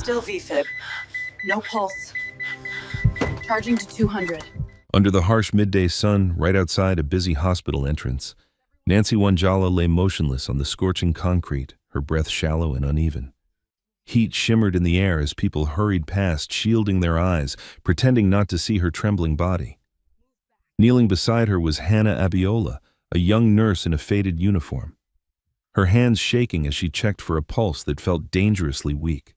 Still VFib. No pulse. Charging to 200. Under the harsh midday sun, right outside a busy hospital entrance, Nancy Wanjala lay motionless on the scorching concrete, her breath shallow and uneven. Heat shimmered in the air as people hurried past, shielding their eyes, pretending not to see her trembling body. Kneeling beside her was Hannah Abiola, a young nurse in a faded uniform, her hands shaking as she checked for a pulse that felt dangerously weak.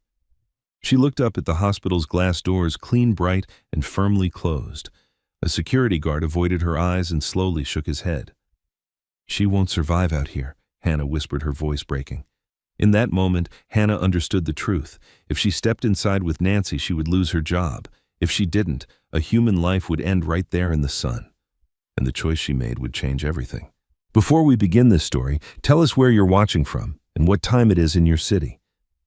She looked up at the hospital's glass doors, clean, bright, and firmly closed. A security guard avoided her eyes and slowly shook his head. "She won't survive out here," Hannah whispered, her voice breaking. In that moment, Hannah understood the truth. If she stepped inside with Nancy, she would lose her job. If she didn't, a human life would end right there in the sun. And the choice she made would change everything. Before we begin this story, tell us where you're watching from and what time it is in your city.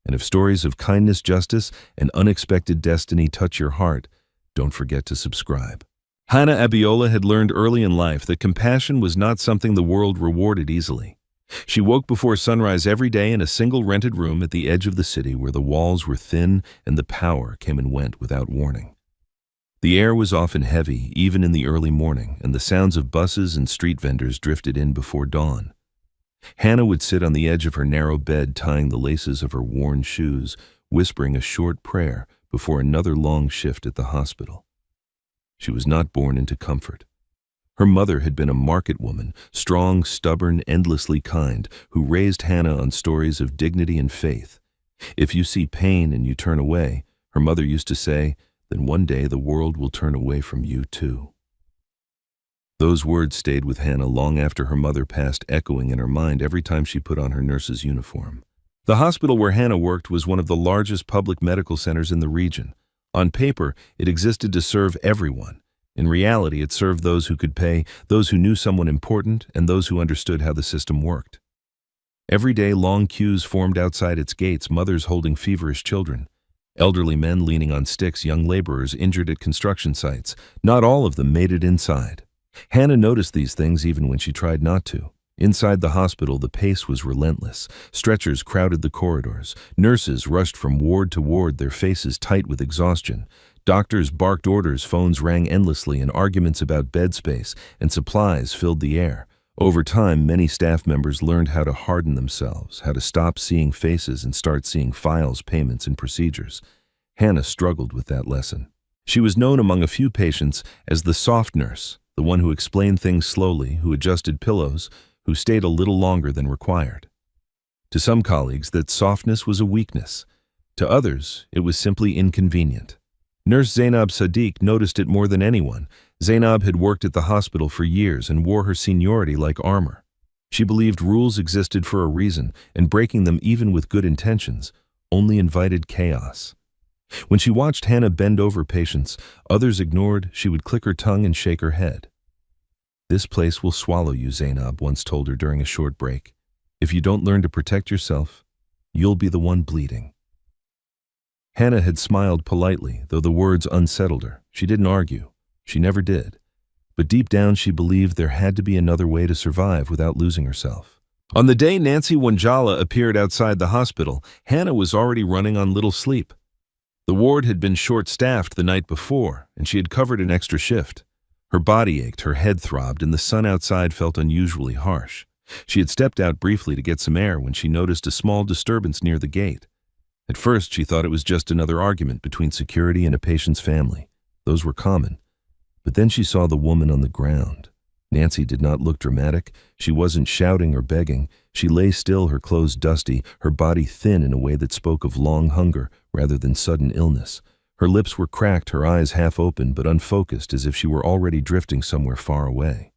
And if stories of kindness, justice, and unexpected destiny touch your heart, don't forget to subscribe. Hannah Abiola had learned early in life that compassion was not something the world rewarded easily. She woke before sunrise every day in a single rented room at the edge of the city where the walls were thin and the power came and went without warning. The air was often heavy, even in the early morning, and the sounds of buses and street vendors drifted in before dawn. Hannah would sit on the edge of her narrow bed, tying the laces of her worn shoes, whispering a short prayer before another long shift at the hospital. She was not born into comfort. Her mother had been a market woman, strong, stubborn, endlessly kind, who raised Hannah on stories of dignity and faith. If you see pain and you turn away, her mother used to say, then one day the world will turn away from you too. Those words stayed with Hannah long after her mother passed, echoing in her mind every time she put on her nurse's uniform. The hospital where Hannah worked was one of the largest public medical centers in the region. On paper, it existed to serve everyone. In reality, it served those who could pay, those who knew someone important, and those who understood how the system worked. Every day, long queues formed outside its gates, mothers holding feverish children, elderly men leaning on sticks, young laborers injured at construction sites. Not all of them made it inside. Hannah noticed these things even when she tried not to. Inside the hospital, the pace was relentless. Stretchers crowded the corridors. Nurses rushed from ward to ward, their faces tight with exhaustion. Doctors barked orders, phones rang endlessly, and arguments about bed space and supplies filled the air. Over time, many staff members learned how to harden themselves, how to stop seeing faces and start seeing files, payments, and procedures. Hannah struggled with that lesson. She was known among a few patients as the soft nurse, the one who explained things slowly, who adjusted pillows, who stayed a little longer than required. To some colleagues, that softness was a weakness. To others, it was simply inconvenient. Nurse Zainab Sadiq noticed it more than anyone. Zainab had worked at the hospital for years and wore her seniority like armor. She believed rules existed for a reason, and breaking them, even with good intentions, only invited chaos. When she watched Hannah bend over patients others ignored, she would click her tongue and shake her head. "This place will swallow you," Zainab once told her during a short break. "If you don't learn to protect yourself, you'll be the one bleeding." Hannah had smiled politely, though the words unsettled her. She didn't argue. She never did. But deep down, she believed there had to be another way to survive without losing herself. On the day Nancy Wanjala appeared outside the hospital, Hannah was already running on little sleep. The ward had been short-staffed the night before, and she had covered an extra shift. Her body ached, her head throbbed, and the sun outside felt unusually harsh. She had stepped out briefly to get some air when she noticed a small disturbance near the gate. At first, she thought it was just another argument between security and a patient's family. Those were common. But then she saw the woman on the ground. Nancy did not look dramatic. She wasn't shouting or begging. She lay still, her clothes dusty, her body thin in a way that spoke of long hunger rather than sudden illness. Her lips were cracked, her eyes half open but unfocused, as if she were already drifting somewhere far away.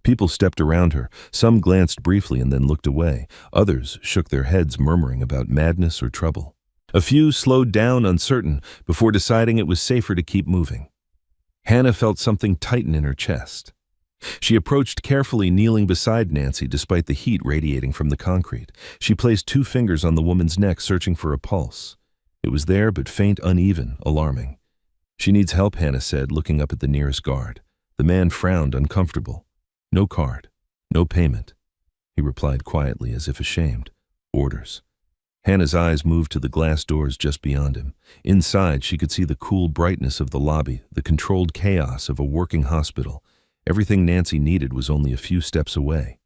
People stepped around her. Some glanced briefly and then looked away. Others shook their heads, murmuring about madness or trouble. A few slowed down, uncertain, before deciding it was safer to keep moving. Hannah felt something tighten in her chest. She approached carefully, kneeling beside Nancy despite the heat radiating from the concrete. She placed 2 fingers on the woman's neck, searching for a pulse. It was there, but faint, uneven, alarming. "She needs help," Hannah said, looking up at the nearest guard. The man frowned, uncomfortable. "No card, no payment," he replied quietly, as if ashamed. "Orders." Hannah's eyes moved to the glass doors just beyond him. Inside, she could see the cool brightness of the lobby, the controlled chaos of a working hospital. Everything Nancy needed was only a few steps away.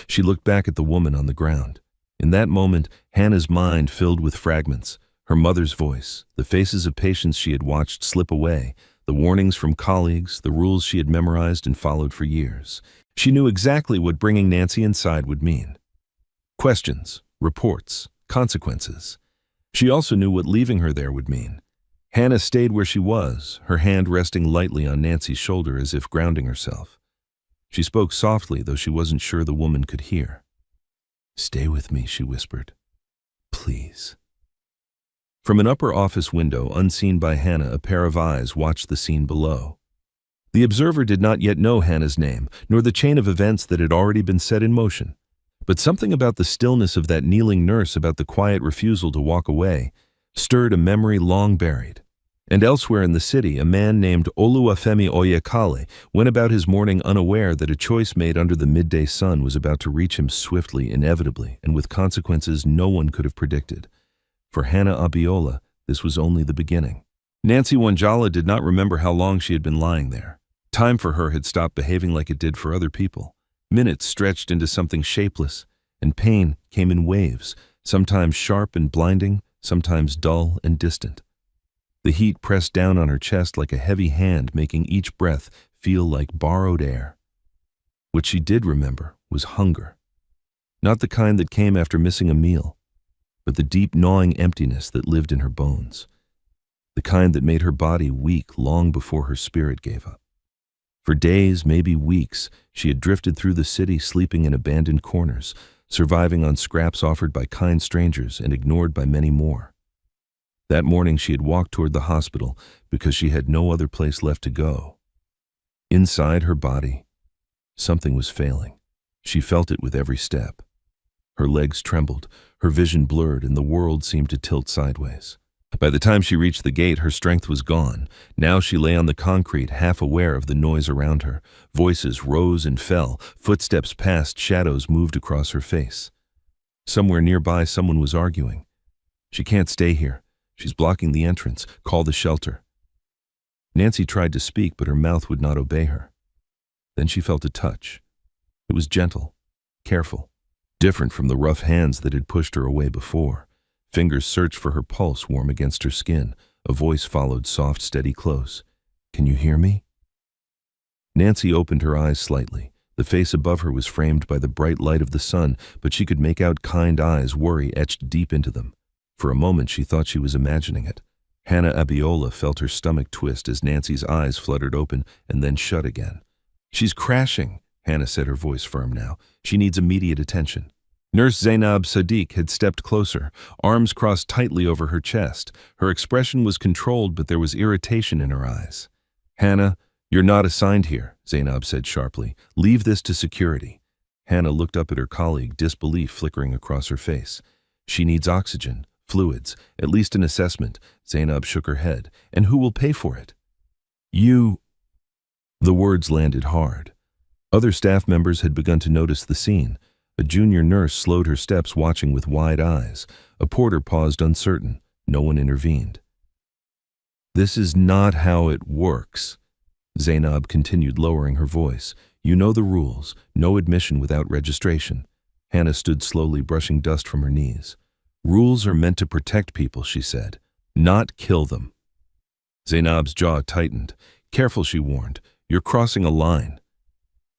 She looked back at the woman on the ground. In that moment, Hannah's mind filled with fragments. Her mother's voice, the faces of patients she had watched slip away, the warnings from colleagues, the rules she had memorized and followed for years. She knew exactly what bringing Nancy inside would mean. Questions, reports, consequences. She also knew what leaving her there would mean. Hannah stayed where she was, her hand resting lightly on Nancy's shoulder as if grounding herself. She spoke softly, though she wasn't sure the woman could hear. "Stay with me," she whispered. "Please." From an upper office window, unseen by Hannah, a pair of eyes watched the scene below. The observer did not yet know Hannah's name, nor the chain of events that had already been set in motion. But something about the stillness of that kneeling nurse, about the quiet refusal to walk away, stirred a memory long buried. And elsewhere in the city, a man named Oluwafemi Oyekale went about his morning unaware that a choice made under the midday sun was about to reach him swiftly, inevitably, and with consequences no one could have predicted. For Hannah Abiola, this was only the beginning. Nancy Wanjala did not remember how long she had been lying there. Time for her had stopped behaving like it did for other people. Minutes stretched into something shapeless, and pain came in waves, sometimes sharp and blinding, sometimes dull and distant. The heat pressed down on her chest like a heavy hand, making each breath feel like borrowed air. What she did remember was hunger. Not the kind that came after missing a meal, but the deep gnawing emptiness that lived in her bones. The kind that made her body weak long before her spirit gave up. For days, maybe weeks, she had drifted through the city, sleeping in abandoned corners, surviving on scraps offered by kind strangers and ignored by many more. That morning she had walked toward the hospital because she had no other place left to go. Inside her body, something was failing. She felt it with every step. Her legs trembled, her vision blurred, and the world seemed to tilt sideways. By the time she reached the gate, her strength was gone. Now she lay on the concrete, half aware of the noise around her. Voices rose and fell, footsteps passed, shadows moved across her face. Somewhere nearby, someone was arguing. "She can't stay here. She's blocking the entrance. Call the shelter." Nancy tried to speak, but her mouth would not obey her. Then she felt a touch. It was gentle, careful, different from the rough hands that had pushed her away before. Fingers searched for her pulse warm against her skin. A voice followed, soft, steady, close. "Can you hear me?" Nancy opened her eyes slightly. The face above her was framed by the bright light of the sun, but she could make out kind eyes, worry etched deep into them. For a moment she thought she was imagining it. Hannah Abiola felt her stomach twist as Nancy's eyes fluttered open and then shut again. "She's crashing," Hannah said, her voice firm now. "She needs immediate attention." Nurse Zainab Sadiq had stepped closer, arms crossed tightly over her chest. Her expression was controlled, but there was irritation in her eyes. "Hannah, you're not assigned here," Zainab said sharply. "Leave this to security." Hannah looked up at her colleague, disbelief flickering across her face. "She needs oxygen, fluids, at least an assessment." Zainab shook her head. "And who will pay for it?" "You." The words landed hard. Other staff members had begun to notice the scene. A junior nurse slowed her steps, watching with wide eyes. A porter paused, uncertain. No one intervened. "This is not how it works," Zainab continued, lowering her voice. "You know the rules. No admission without registration." Hannah stood slowly, brushing dust from her knees. "Rules are meant to protect people," she said, "not kill them." Zainab's jaw tightened. "Careful," she warned. "You're crossing a line."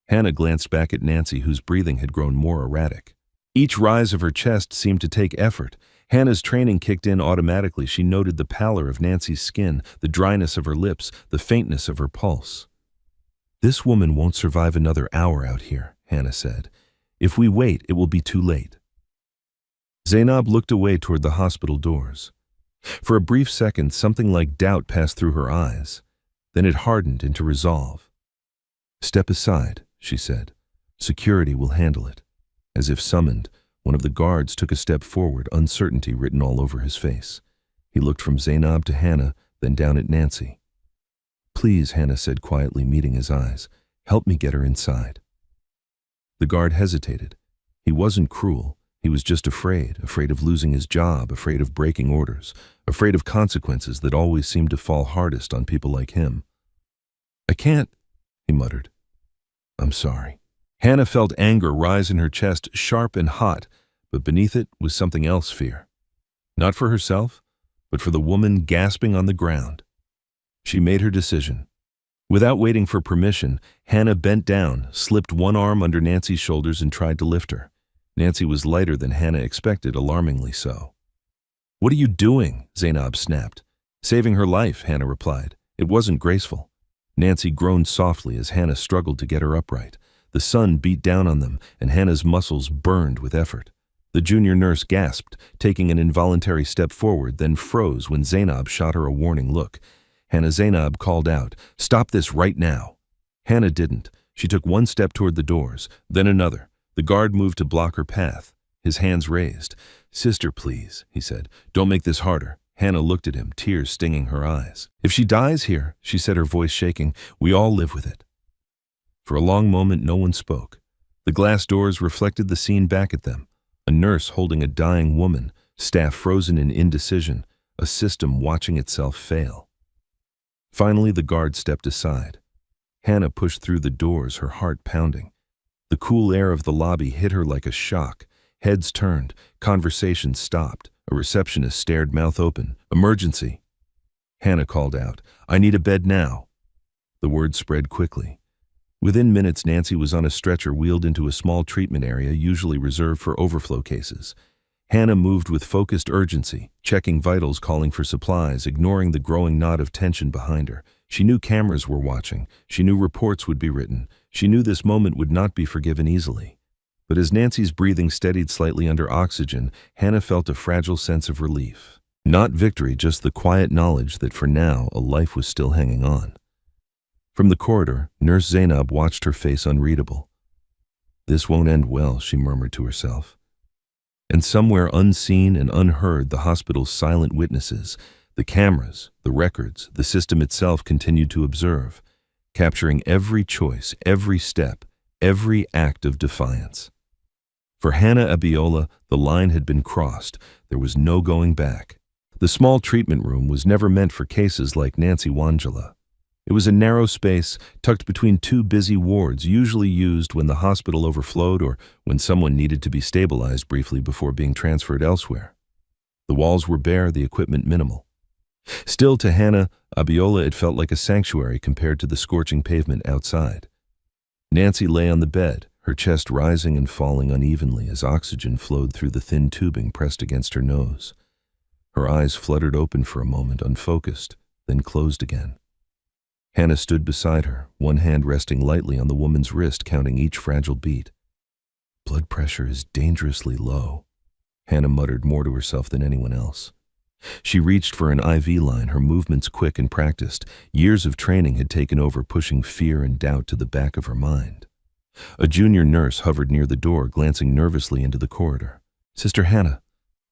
Hannah glanced back at Nancy, whose breathing had grown more erratic. Each rise of her chest seemed to take effort. Hannah's training kicked in automatically. She noted the pallor of Nancy's skin, the dryness of her lips, the faintness of her pulse. "This woman won't survive another hour out here," Hannah said. "If we wait, it will be too late." Zainab looked away toward the hospital doors. For a brief second, something like doubt passed through her eyes. Then it hardened into resolve. "Step aside," she said. "Security will handle it." As if summoned, one of the guards took a step forward, uncertainty written all over his face. He looked from Zainab to Hannah, then down at Nancy. "Please," Hannah said quietly, meeting his eyes. "Help me get her inside." The guard hesitated. He wasn't cruel. He was just afraid of losing his job, afraid of breaking orders, afraid of consequences that always seemed to fall hardest on people like him. "I can't," he muttered. "I'm sorry." Hannah felt anger rise in her chest, sharp and hot, but beneath it was something else, fear. Not for herself, but for the woman gasping on the ground. She made her decision. Without waiting for permission, Hannah bent down, slipped one arm under Nancy's shoulders and tried to lift her. Nancy was lighter than Hannah expected, alarmingly so. "What are you doing?" Zainab snapped. "Saving her life," Hannah replied. It wasn't graceful. Nancy groaned softly as Hannah struggled to get her upright. The sun beat down on them, and Hannah's muscles burned with effort. The junior nurse gasped, taking an involuntary step forward, then froze when Zainab shot her a warning look. Zainab called out, "Stop this right now." Hannah didn't. She took one step toward the doors, then another. The guard moved to block her path, his hands raised. "Sister, please," he said. "Don't make this harder." Hannah looked at him, tears stinging her eyes. "If she dies here," she said, her voice shaking, "we all live with it." For a long moment, no one spoke. The glass doors reflected the scene back at them. A nurse holding a dying woman, staff frozen in indecision, a system watching itself fail. Finally, the guard stepped aside. Hannah pushed through the doors, her heart pounding. The cool air of the lobby hit her like a shock. Heads turned, conversations stopped. A receptionist stared, mouth open. "Emergency." Hannah called out, "I need a bed now." The word spread quickly. Within minutes, Nancy was on a stretcher wheeled into a small treatment area usually reserved for overflow cases. Hannah moved with focused urgency, checking vitals, calling for supplies, ignoring the growing knot of tension behind her. She knew cameras were watching. She knew reports would be written. She knew this moment would not be forgiven easily. But as Nancy's breathing steadied slightly under oxygen, Hannah felt a fragile sense of relief. Not victory, just the quiet knowledge that for now a life was still hanging on. From the corridor, Nurse Zainab watched, her face unreadable. "This won't end well," she murmured to herself. And somewhere unseen and unheard, the hospital's silent witnesses, the cameras, the records, the system itself continued to observe, capturing every choice, every step, every act of defiance. For Hannah Abiola, the line had been crossed. There was no going back. The small treatment room was never meant for cases like Nancy Wanjala. It was a narrow space tucked between two busy wards, usually used when the hospital overflowed or when someone needed to be stabilized briefly before being transferred elsewhere. The walls were bare, the equipment minimal. Still, to Hannah Abiola, it felt like a sanctuary compared to the scorching pavement outside. Nancy lay on the bed, her chest rising and falling unevenly as oxygen flowed through the thin tubing pressed against her nose. Her eyes fluttered open for a moment, unfocused, then closed again. Hannah stood beside her, one hand resting lightly on the woman's wrist, counting each fragile beat. "Blood pressure is dangerously low," Hannah muttered, more to herself than anyone else. She reached for an IV line, her movements quick and practiced. Years of training had taken over, pushing fear and doubt to the back of her mind. A junior nurse hovered near the door, glancing nervously into the corridor. "Sister Hannah,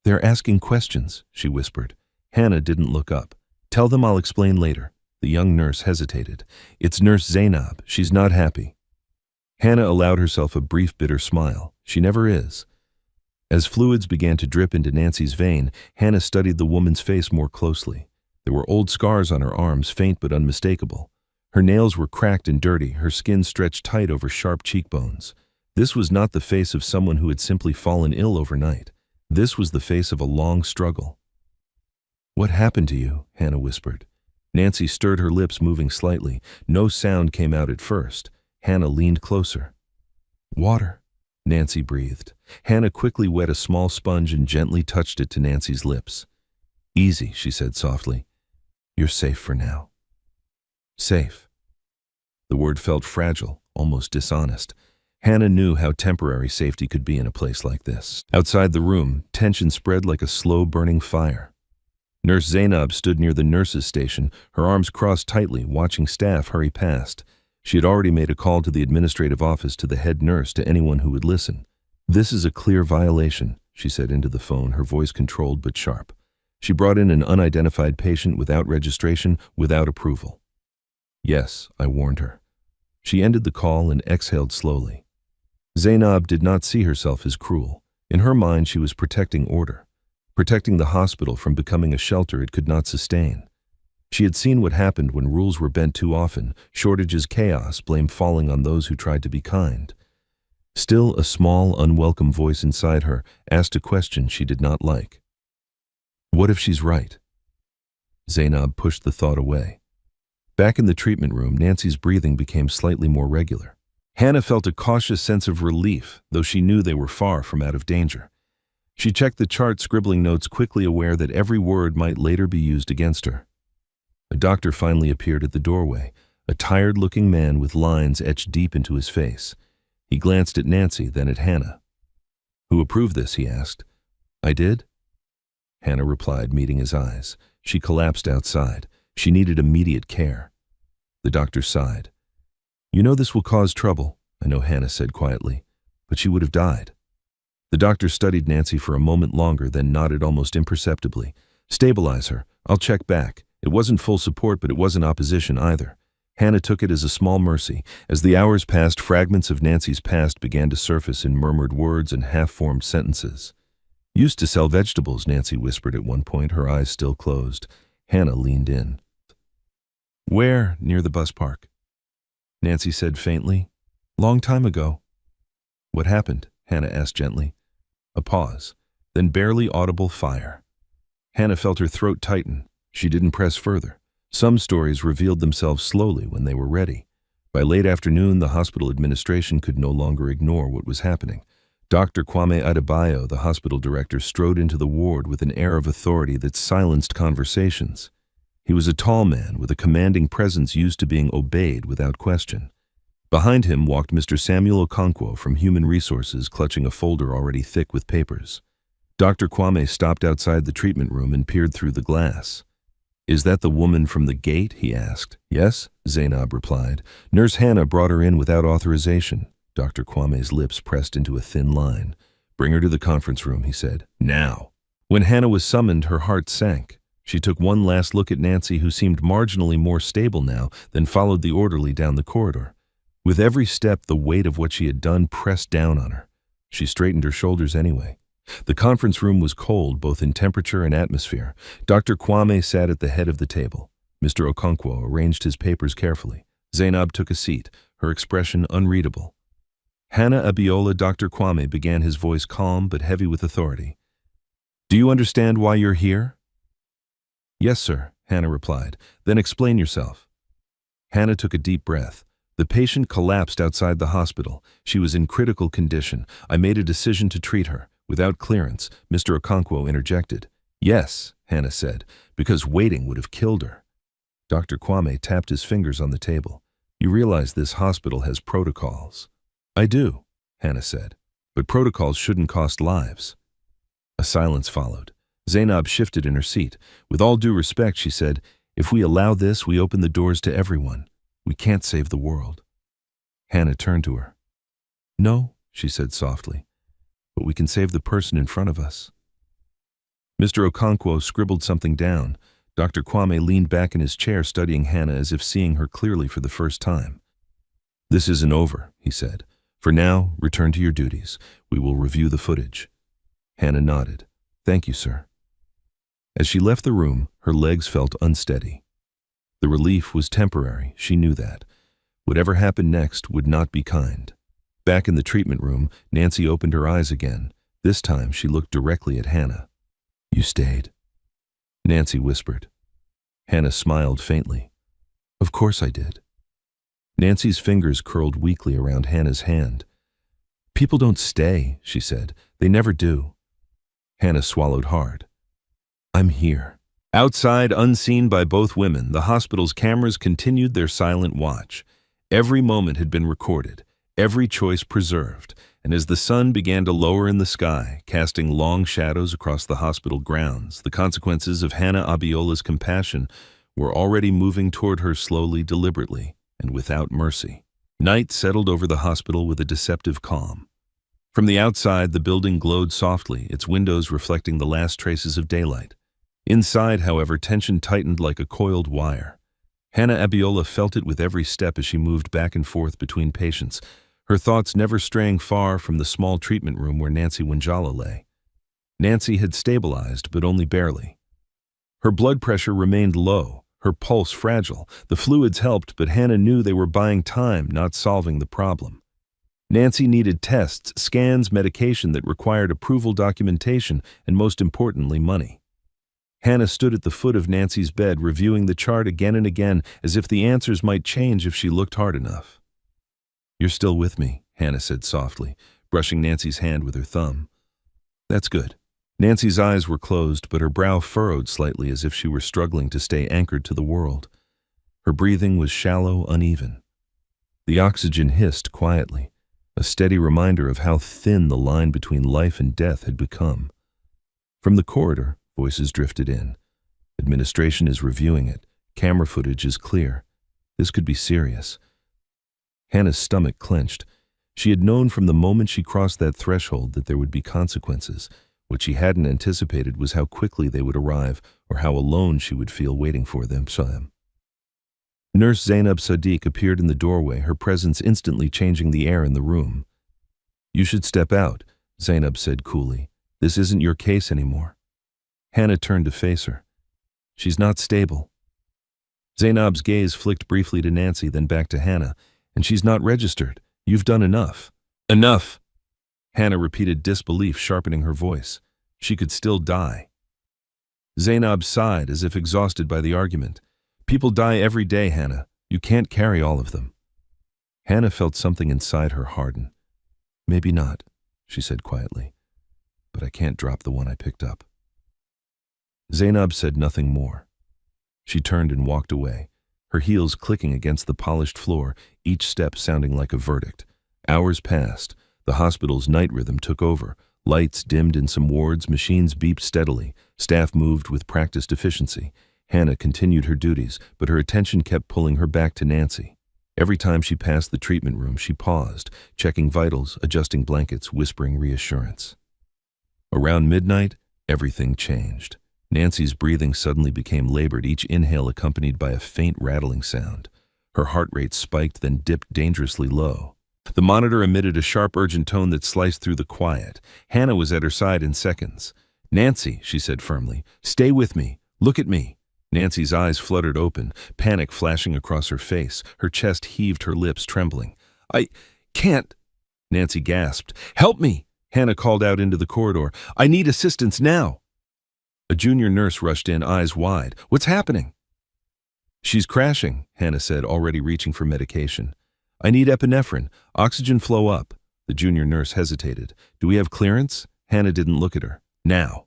they're asking questions," she whispered. Hannah didn't look up. "Tell them I'll explain later." The young nurse hesitated. "It's Nurse Zainab. She's not happy." Hannah allowed herself a brief, bitter smile. She never is. As fluids began to drip into Nancy's vein, Hannah studied the woman's face more closely. There were old scars on her arms, faint but unmistakable. Her nails were cracked and dirty, her skin stretched tight over sharp cheekbones. This was not the face of someone who had simply fallen ill overnight. This was the face of a long struggle. "What happened to you?" Hannah whispered. Nancy stirred her lips, moving slightly. No sound came out at first. Hannah leaned closer. "Water," Nancy breathed. Hannah quickly wet a small sponge and gently touched it to Nancy's lips. "Easy," she said softly. "You're safe for now." Safe. The word felt fragile, almost dishonest. Hannah knew how temporary safety could be in a place like this. Outside the room, tension spread like a slow-burning fire. Nurse Zainab stood near the nurses' station, her arms crossed tightly, watching staff hurry past. She had already made a call to the administrative office, to the head nurse, to anyone who would listen. "This is a clear violation," she said into the phone, her voice controlled but sharp. She brought in an unidentified patient without registration, without approval. "Yes," I warned her. She ended the call and exhaled slowly. Zainab did not see herself as cruel. In her mind, she was protecting order, protecting the hospital from becoming a shelter it could not sustain. She had seen what happened when rules were bent too often, shortages, chaos, blame falling on those who tried to be kind. Still, a small, unwelcome voice inside her asked a question she did not like. What if she's right? Zainab pushed the thought away. Back in the treatment room, Nancy's breathing became slightly more regular. Hannah felt a cautious sense of relief, though she knew they were far from out of danger. She checked the chart, scribbling notes, quickly aware that every word might later be used against her. A doctor finally appeared at the doorway, a tired-looking man with lines etched deep into his face. He glanced at Nancy, then at Hannah. Who approved this? He asked. I did? Hannah replied, meeting his eyes. She collapsed outside. She needed immediate care. The doctor sighed. You know this will cause trouble, I know, Hannah said quietly, but she would have died. The doctor studied Nancy for a moment longer, then nodded almost imperceptibly. Stabilize her. I'll check back. It wasn't full support, but it wasn't opposition either. Hannah took it as a small mercy. As the hours passed, fragments of Nancy's past began to surface in murmured words and half-formed sentences. Used to sell vegetables, Nancy whispered at one point, her eyes still closed. Hannah leaned in. Where? Near the bus park. Nancy said faintly. Long time ago. What happened? Hannah asked gently. A pause, then barely audible fire. Hannah felt her throat tighten. She didn't press further. Some stories revealed themselves slowly when they were ready. By late afternoon, the hospital administration could no longer ignore what was happening. Dr. Kwame Adebayo, the hospital director, strode into the ward with an air of authority that silenced conversations. He was a tall man with a commanding presence used to being obeyed without question. Behind him walked Mr. Samuel Okonkwo from Human Resources, clutching a folder already thick with papers. Dr. Kwame stopped outside the treatment room and peered through the glass. Is that the woman from the gate? He asked. Yes, Zainab replied. Nurse Hannah brought her in without authorization. Dr. Kwame's lips pressed into a thin line. Bring her to the conference room, he said. Now. When Hannah was summoned, her heart sank. She took one last look at Nancy, who seemed marginally more stable now, then followed the orderly down the corridor. With every step, the weight of what she had done pressed down on her. She straightened her shoulders anyway. The conference room was cold, both in temperature and atmosphere. Dr. Kwame sat at the head of the table. Mr. Okonkwo arranged his papers carefully. Zainab took a seat, her expression unreadable. Hannah Abiola, Dr. Kwame began, his voice calm but heavy with authority. Do you understand why you're here? Yes, sir, Hannah replied. Then explain yourself. Hannah took a deep breath. The patient collapsed outside the hospital. She was in critical condition. I made a decision to treat her. Without clearance, Mr. Okonkwo interjected. Yes, Hannah said, because waiting would have killed her. Dr. Kwame tapped his fingers on the table. You realize this hospital has protocols. I do, Hannah said, but protocols shouldn't cost lives. A silence followed. Zainab shifted in her seat. With all due respect, she said, if we allow this, we open the doors to everyone. We can't save the world. Hannah turned to her. No, she said softly, but we can save the person in front of us. Mr. Okonkwo scribbled something down. Dr. Kwame leaned back in his chair, studying Hannah as if seeing her clearly for the first time. This isn't over, he said. For now, return to your duties. We will review the footage. Hannah nodded. Thank you, sir. As she left the room, her legs felt unsteady. The relief was temporary, she knew that. Whatever happened next would not be kind. Back in the treatment room, Nancy opened her eyes again. This time she looked directly at Hannah. You stayed? Nancy whispered. Hannah smiled faintly. Of course I did. Nancy's fingers curled weakly around Hannah's hand. People don't stay, she said. They never do. Hannah swallowed hard. I'm here. Outside, unseen by both women, the hospital's cameras continued their silent watch. Every moment had been recorded, every choice preserved, and as the sun began to lower in the sky, casting long shadows across the hospital grounds, the consequences of Hannah Abiola's compassion were already moving toward her slowly, deliberately, and without mercy. Night settled over the hospital with a deceptive calm. From the outside, the building glowed softly, its windows reflecting the last traces of daylight. Inside, however, tension tightened like a coiled wire. Hannah Abiola felt it with every step as she moved back and forth between patients. her thoughts never straying far from the small treatment room where Nancy Wanjala lay. Nancy had stabilized, but only barely. Her blood pressure remained low, her pulse fragile. The fluids helped, but Hannah knew they were buying time, not solving the problem. Nancy needed tests, scans, medication that required approval documentation, and most importantly, money. Hannah stood at the foot of Nancy's bed, reviewing the chart again and again, as if the answers might change if she looked hard enough. "You're still with me," Hannah said softly, brushing Nancy's hand with her thumb. "That's good." Nancy's eyes were closed, but her brow furrowed slightly as if she were struggling to stay anchored to the world. Her breathing was shallow, uneven. The oxygen hissed quietly, a steady reminder of how thin the line between life and death had become. From the corridor, voices drifted in. "Administration is reviewing it. Camera footage is clear. This could be serious." Hannah's stomach clenched. She had known from the moment she crossed that threshold that there would be consequences. What she hadn't anticipated was how quickly they would arrive, or how alone she would feel waiting for them. Nurse Zainab Sadiq appeared in the doorway, her presence instantly changing the air in the room. "You should step out," Zainab said coolly. "This isn't your case anymore." Hannah turned to face her. "She's not stable." Zainab's gaze flicked briefly to Nancy, then back to Hannah. "And she's not registered. You've done enough." "Enough!" Hannah repeated, disbelief sharpening her voice. She could still die. Zainab sighed, as if exhausted by the argument. "People die every day, Hannah. You can't carry all of them." Hannah felt something inside her harden. "Maybe not," she said quietly. "But I can't drop the one I picked up." Zainab said nothing more. She turned and walked away, her heels clicking against the polished floor, each step sounding like a verdict. Hours passed. The hospital's night rhythm took over. Lights dimmed in some wards, machines beeped steadily, staff moved with practiced efficiency. Hannah continued her duties, but her attention kept pulling her back to Nancy. Every time she passed the treatment room, she paused, checking vitals, adjusting blankets, whispering reassurance. Around midnight, everything changed. Nancy's breathing suddenly became labored, each inhale accompanied by a faint rattling sound. Her heart rate spiked, then dipped dangerously low. The monitor emitted a sharp, urgent tone that sliced through the quiet. Hannah was at her side in seconds. "Nancy," she said firmly, "stay with me. Look at me." Nancy's eyes fluttered open, panic flashing across her face. Her chest heaved, her lips trembling. "I can't," Nancy gasped. "Help me," Hannah called out into the corridor. "I need assistance now." A junior nurse rushed in, eyes wide. "What's happening?" "She's crashing," Hannah said, already reaching for medication. "I need epinephrine. Oxygen flow up." The junior nurse hesitated. "Do we have clearance?" Hannah didn't look at her. "Now."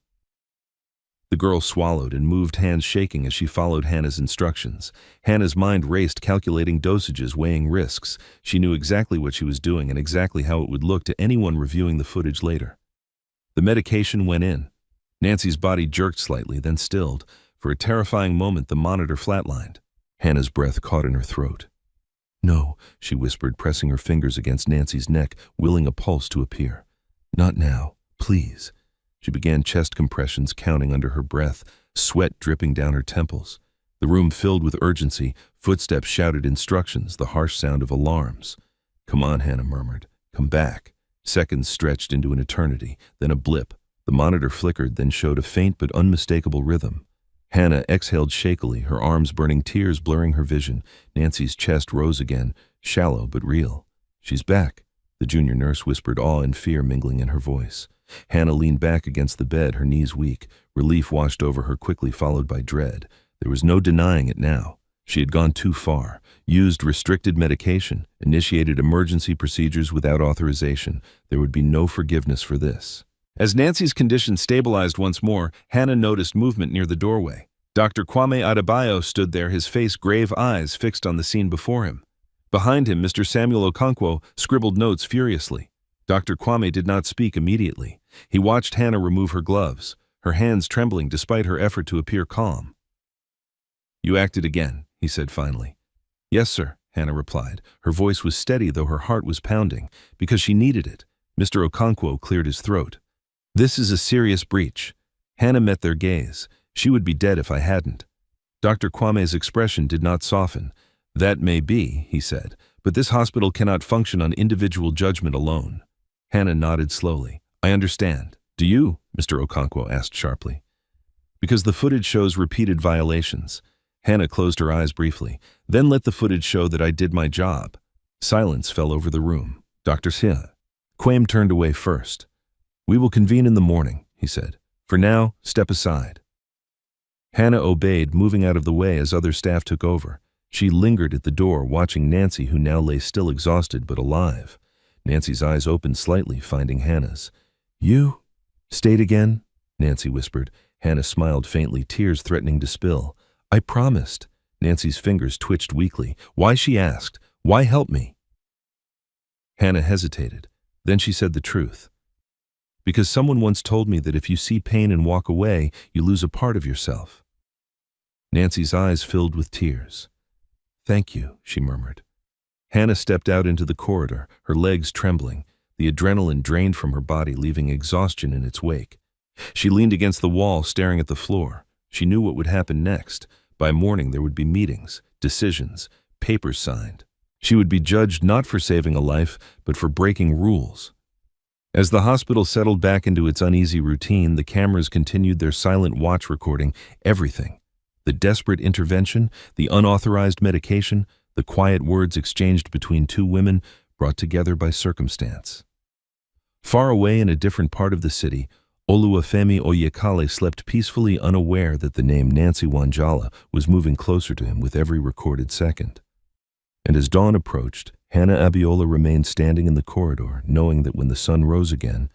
The girl swallowed and moved, hands shaking as she followed Hannah's instructions. Hannah's mind raced, calculating dosages, weighing risks. She knew exactly what she was doing and exactly how it would look to anyone reviewing the footage later. The medication went in. Nancy's body jerked slightly, then stilled. For a terrifying moment, the monitor flatlined. Hannah's breath caught in her throat. "No," she whispered, pressing her fingers against Nancy's neck, willing a pulse to appear. "Not now, please." She began chest compressions, counting under her breath, sweat dripping down her temples. The room filled with urgency, footsteps shouted instructions, the harsh sound of alarms. "Come on," Hannah murmured. "Come back." Seconds stretched into an eternity, then a blip. The monitor flickered, then showed a faint but unmistakable rhythm. Hannah exhaled shakily, her arms burning, tears blurring her vision. Nancy's chest rose again, shallow but real. "She's back," the junior nurse whispered, awe and fear mingling in her voice. Hannah leaned back against the bed, her knees weak. Relief washed over her quickly, followed by dread. There was no denying it now. She had gone too far, used restricted medication, initiated emergency procedures without authorization. There would be no forgiveness for this. As Nancy's condition stabilized once more, Hannah noticed movement near the doorway. Dr. Kwame Adebayo stood there, his face, grave eyes fixed on the scene before him. Behind him, Mr. Samuel Okonkwo scribbled notes furiously. Dr. Kwame did not speak immediately. He watched Hannah remove her gloves, her hands trembling despite her effort to appear calm. "You acted again," he said finally. "Yes, sir," Hannah replied. Her voice was steady, though her heart was pounding, because she needed it. Mr. Okonkwo cleared his throat. "This is a serious breach." Hannah met their gaze. "She would be dead if I hadn't." Dr. Kwame's expression did not soften. "That may be," he said, but this hospital cannot function on individual judgment alone. Hannah nodded slowly. I understand. Do you? Mr. Okonkwo asked sharply. Because the footage shows repeated violations. Hannah closed her eyes briefly. Then let the footage show that I did my job. Silence fell over the room. Dr. Sia. Quame turned away first. We will convene in the morning, he said. For now, step aside. Hannah obeyed, moving out of the way as other staff took over. She lingered at the door, watching Nancy, who now lay still exhausted but alive. Nancy's eyes opened slightly, finding Hannah's. You? Stayed again? Nancy whispered. Hannah smiled faintly, tears threatening to spill. I promised. Nancy's fingers twitched weakly. Why, she asked. Why help me? Hannah hesitated. Then she said the truth. Because someone once told me that if you see pain and walk away, you lose a part of yourself. Nancy's eyes filled with tears. Thank you, she murmured. Hannah stepped out into the corridor, her legs trembling, the adrenaline drained from her body, leaving exhaustion in its wake. She leaned against the wall, staring at the floor. She knew what would happen next. By morning there would be meetings, decisions, papers signed. She would be judged not for saving a life, but for breaking rules. As the hospital settled back into its uneasy routine, the cameras continued their silent watch, recording everything. The desperate intervention, the unauthorized medication, the quiet words exchanged between two women brought together by circumstance. Far away in a different part of the city, Oluwafemi Oyekale slept peacefully, unaware that the name Nancy Wanjala was moving closer to him with every recorded second. And as dawn approached, Hannah Abiola remained standing in the corridor, knowing that when the sun rose again,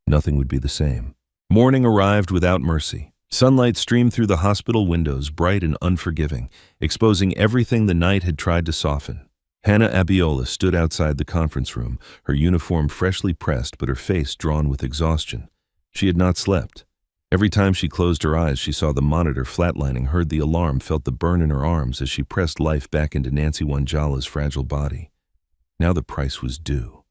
nothing would be the same. Morning arrived without mercy. Sunlight streamed through the hospital windows, bright and unforgiving, exposing everything the night had tried to soften. Hannah Abiola stood outside the conference room, her uniform freshly pressed but her face drawn with exhaustion. She had not slept. Every time she closed her eyes, she saw the monitor flatlining, heard the alarm, felt the burn in her arms as she pressed life back into Nancy Wanjala's fragile body. Now the price was due.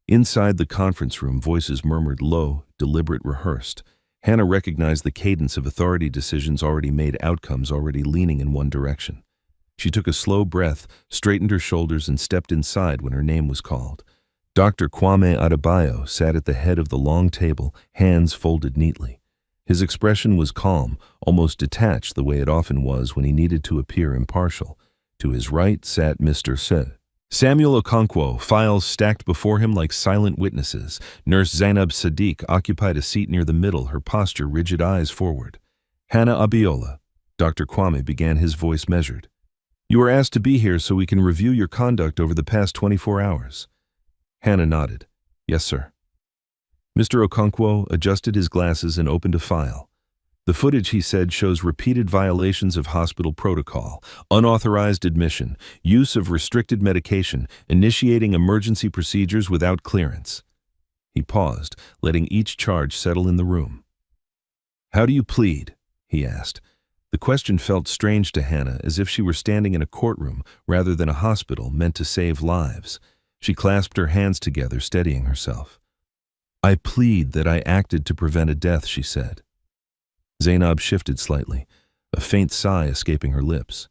Inside the conference room, voices murmured low, deliberate, rehearsed. Hannah recognized the cadence of authority decisions already made, outcomes already leaning in one direction. She took a slow breath, straightened her shoulders, and stepped inside when her name was called. Dr. Kwame Adebayo sat at the head of the long table, hands folded neatly. His expression was calm, almost detached, the way it often was when he needed to appear impartial. To his right sat Mr. Samuel Okonkwo, files stacked before him like silent witnesses. Nurse Zainab Sadiq occupied a seat near the middle, her posture rigid, eyes forward. Hannah Abiola, Dr. Kwame began, his voice measured. You were asked to be here so we can review your conduct over the past 24 hours. Hannah nodded. Yes, sir. Mr. Okonkwo adjusted his glasses and opened a file. The footage, he said, shows repeated violations of hospital protocol, unauthorized admission, use of restricted medication, initiating emergency procedures without clearance. He paused, letting each charge settle in the room. How do you plead? He asked. The question felt strange to Hannah, as if she were standing in a courtroom rather than a hospital meant to save lives. She clasped her hands together, steadying herself. I plead that I acted to prevent a death, she said. Zainab shifted slightly, a faint sigh escaping her lips.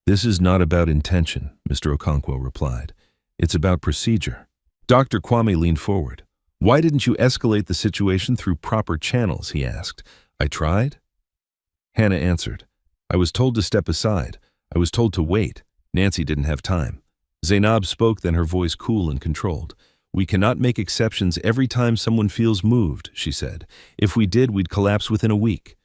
This is not about intention, Mr. Okonkwo replied. It's about procedure. Dr. Kwame leaned forward. Why didn't you escalate the situation through proper channels, he asked. I tried? Hannah answered. I was told to step aside. I was told to wait. Nancy didn't have time. Zainab spoke, then her voice cool and controlled. We cannot make exceptions every time someone feels moved, she said. If we did, we'd collapse within a week.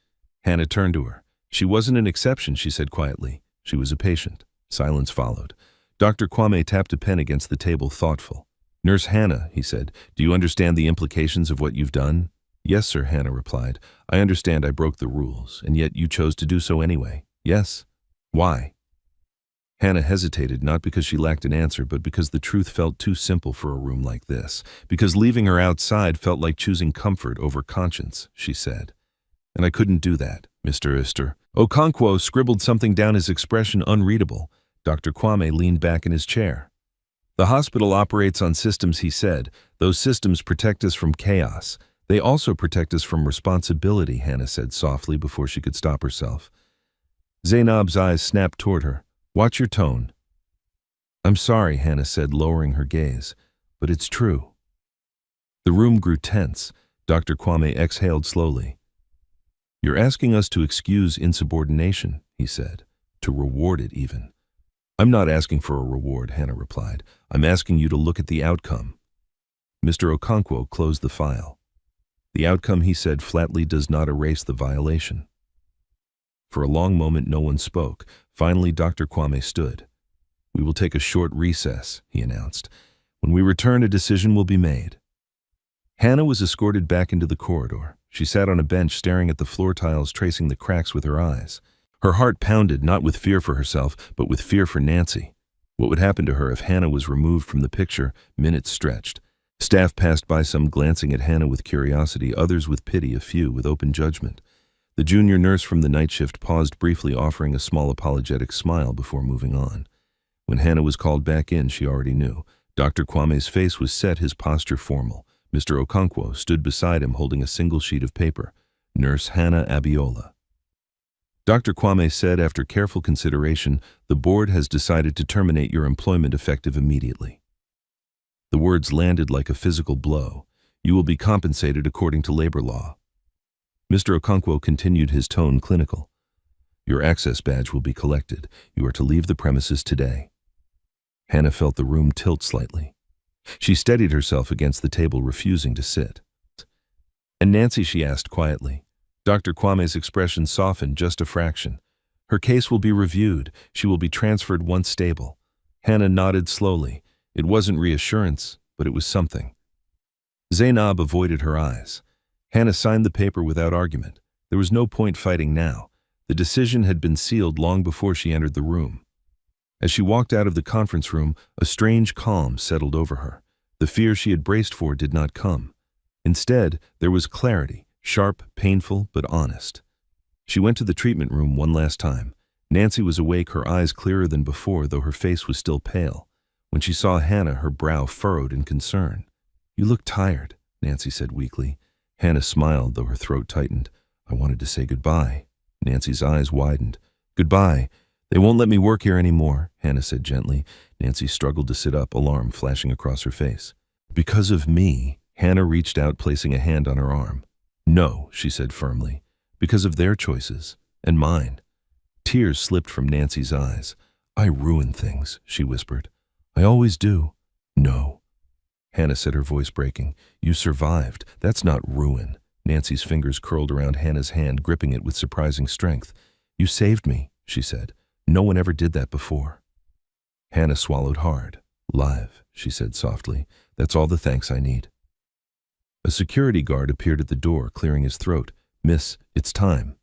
Hannah turned to her. She wasn't an exception, she said quietly. She was a patient. Silence followed. Dr. Kwame tapped a pen against the table, thoughtful. Nurse Hannah, he said, do you understand the implications of what you've done? Yes, sir, Hannah replied. I understand I broke the rules, and yet you chose to do so anyway. Yes? Why? Hannah hesitated, not because she lacked an answer, but because the truth felt too simple for a room like this. Because leaving her outside felt like choosing comfort over conscience, she said. And I couldn't do that, Mr. Ister. Okonkwo scribbled something down, his expression unreadable. Dr. Kwame leaned back in his chair. The hospital operates on systems, he said. Those systems protect us from chaos. They also protect us from responsibility, Hannah said softly before she could stop herself. Zainab's eyes snapped toward her. Watch your tone. I'm sorry, Hannah said, lowering her gaze, but it's true. The room grew tense. Dr. Kwame exhaled slowly. You're asking us to excuse insubordination, he said, to reward it even. I'm not asking for a reward, Hannah replied. I'm asking you to look at the outcome. Mr. Okonkwo closed the file. The outcome, he said flatly, does not erase the violation. For a long moment no one spoke. Finally, Dr. Kwame stood. We will take a short recess, he announced. When we return, a decision will be made. Hannah was escorted back into the corridor. She sat on a bench staring at the floor tiles, tracing the cracks with her eyes. Her heart pounded, not with fear for herself, but with fear for Nancy. What would happen to her if Hannah was removed from the picture? Minutes stretched. Staff passed by, some glancing at Hannah with curiosity, others with pity, a few with open judgment. The junior nurse from the night shift paused briefly, offering a small apologetic smile before moving on. When Hannah was called back in, she already knew. Dr. Kwame's face was set, his posture formal. Mr. Okonkwo stood beside him, holding a single sheet of paper. Nurse Hannah Abiola. Dr. Kwame said, after careful consideration, the board has decided to terminate your employment effective immediately. The words landed like a physical blow. You will be compensated according to labor law. Mr. Okonkwo continued, his tone clinical. Your access badge will be collected. You are to leave the premises today. Hannah felt the room tilt slightly. She steadied herself against the table, refusing to sit. And Nancy, she asked quietly. Dr. Kwame's expression softened just a fraction. Her case will be reviewed. She will be transferred once stable. Hannah nodded slowly. It wasn't reassurance, but it was something. Zainab avoided her eyes. Hannah signed the paper without argument. There was no point fighting now. The decision had been sealed long before she entered the room. As she walked out of the conference room, a strange calm settled over her. The fear she had braced for did not come. Instead, there was clarity, sharp, painful, but honest. She went to the treatment room one last time. Nancy was awake, her eyes clearer than before, though her face was still pale. When she saw Hannah, her brow furrowed in concern. You look tired, Nancy said weakly. Hannah smiled, though her throat tightened. I wanted to say goodbye. Nancy's eyes widened. Goodbye. They won't let me work here anymore, Hannah said gently. Nancy struggled to sit up, alarm flashing across her face. Because of me, Hannah reached out, placing a hand on her arm. No, she said firmly. Because of their choices, and mine. Tears slipped from Nancy's eyes. I ruin things, she whispered. I always do. No. Hannah said, her voice breaking. You survived. That's not ruin. Nancy's fingers curled around Hannah's hand, gripping it with surprising strength. You saved me, she said. No one ever did that before. Hannah swallowed hard. Live, she said softly. That's all the thanks I need. A security guard appeared at the door, clearing his throat. Miss, it's time.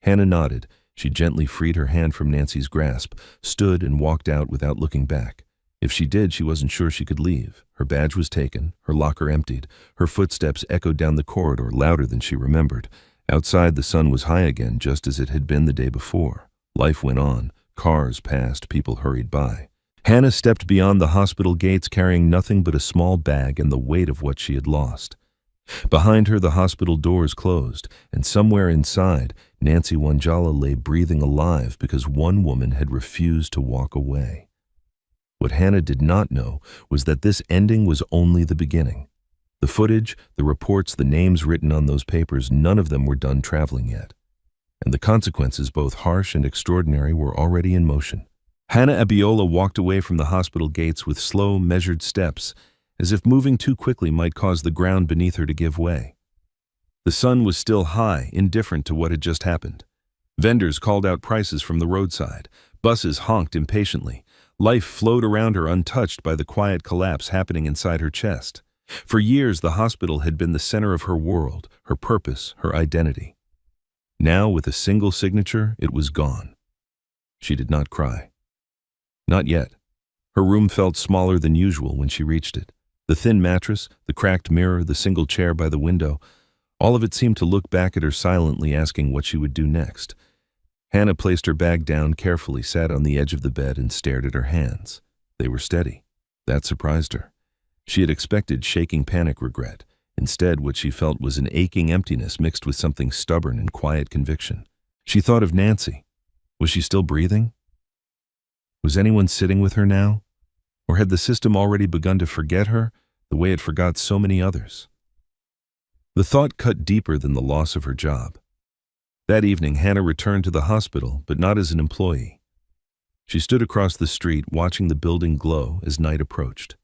Hannah nodded. She gently freed her hand from Nancy's grasp, stood and walked out without looking back. If she did, she wasn't sure she could leave. Her badge was taken, her locker emptied. Her footsteps echoed down the corridor, louder than she remembered. Outside, the sun was high again, just as it had been the day before. Life went on. Cars passed, people hurried by. Hannah stepped beyond the hospital gates, carrying nothing but a small bag and the weight of what she had lost. Behind her, the hospital doors closed, and somewhere inside, Nancy Wanjala lay breathing alive because one woman had refused to walk away. What Hannah did not know was that this ending was only the beginning. The footage, the reports, the names written on those papers, none of them were done traveling yet. And the consequences, both harsh and extraordinary, were already in motion. Hannah Abiola walked away from the hospital gates with slow, measured steps, as if moving too quickly might cause the ground beneath her to give way. The sun was still high, indifferent to what had just happened. Vendors called out prices from the roadside. Buses honked impatiently. Life flowed around her, untouched by the quiet collapse happening inside her chest. For years, the hospital had been the center of her world, her purpose, her identity. Now, with a single signature, it was gone. She did not cry. Not yet. Her room felt smaller than usual when she reached it. The thin mattress, the cracked mirror, the single chair by the window, all of it seemed to look back at her silently, asking what she would do next. Hannah placed her bag down carefully, sat on the edge of the bed, and stared at her hands. They were steady. That surprised her. She had expected shaking panic, regret. Instead, what she felt was an aching emptiness mixed with something stubborn and quiet conviction. She thought of Nancy. Was she still breathing? Was anyone sitting with her now? Or had the system already begun to forget her the way it forgot so many others? The thought cut deeper than the loss of her job. That evening, Hannah returned to the hospital, but not as an employee. She stood across the street watching the building glow as night approached.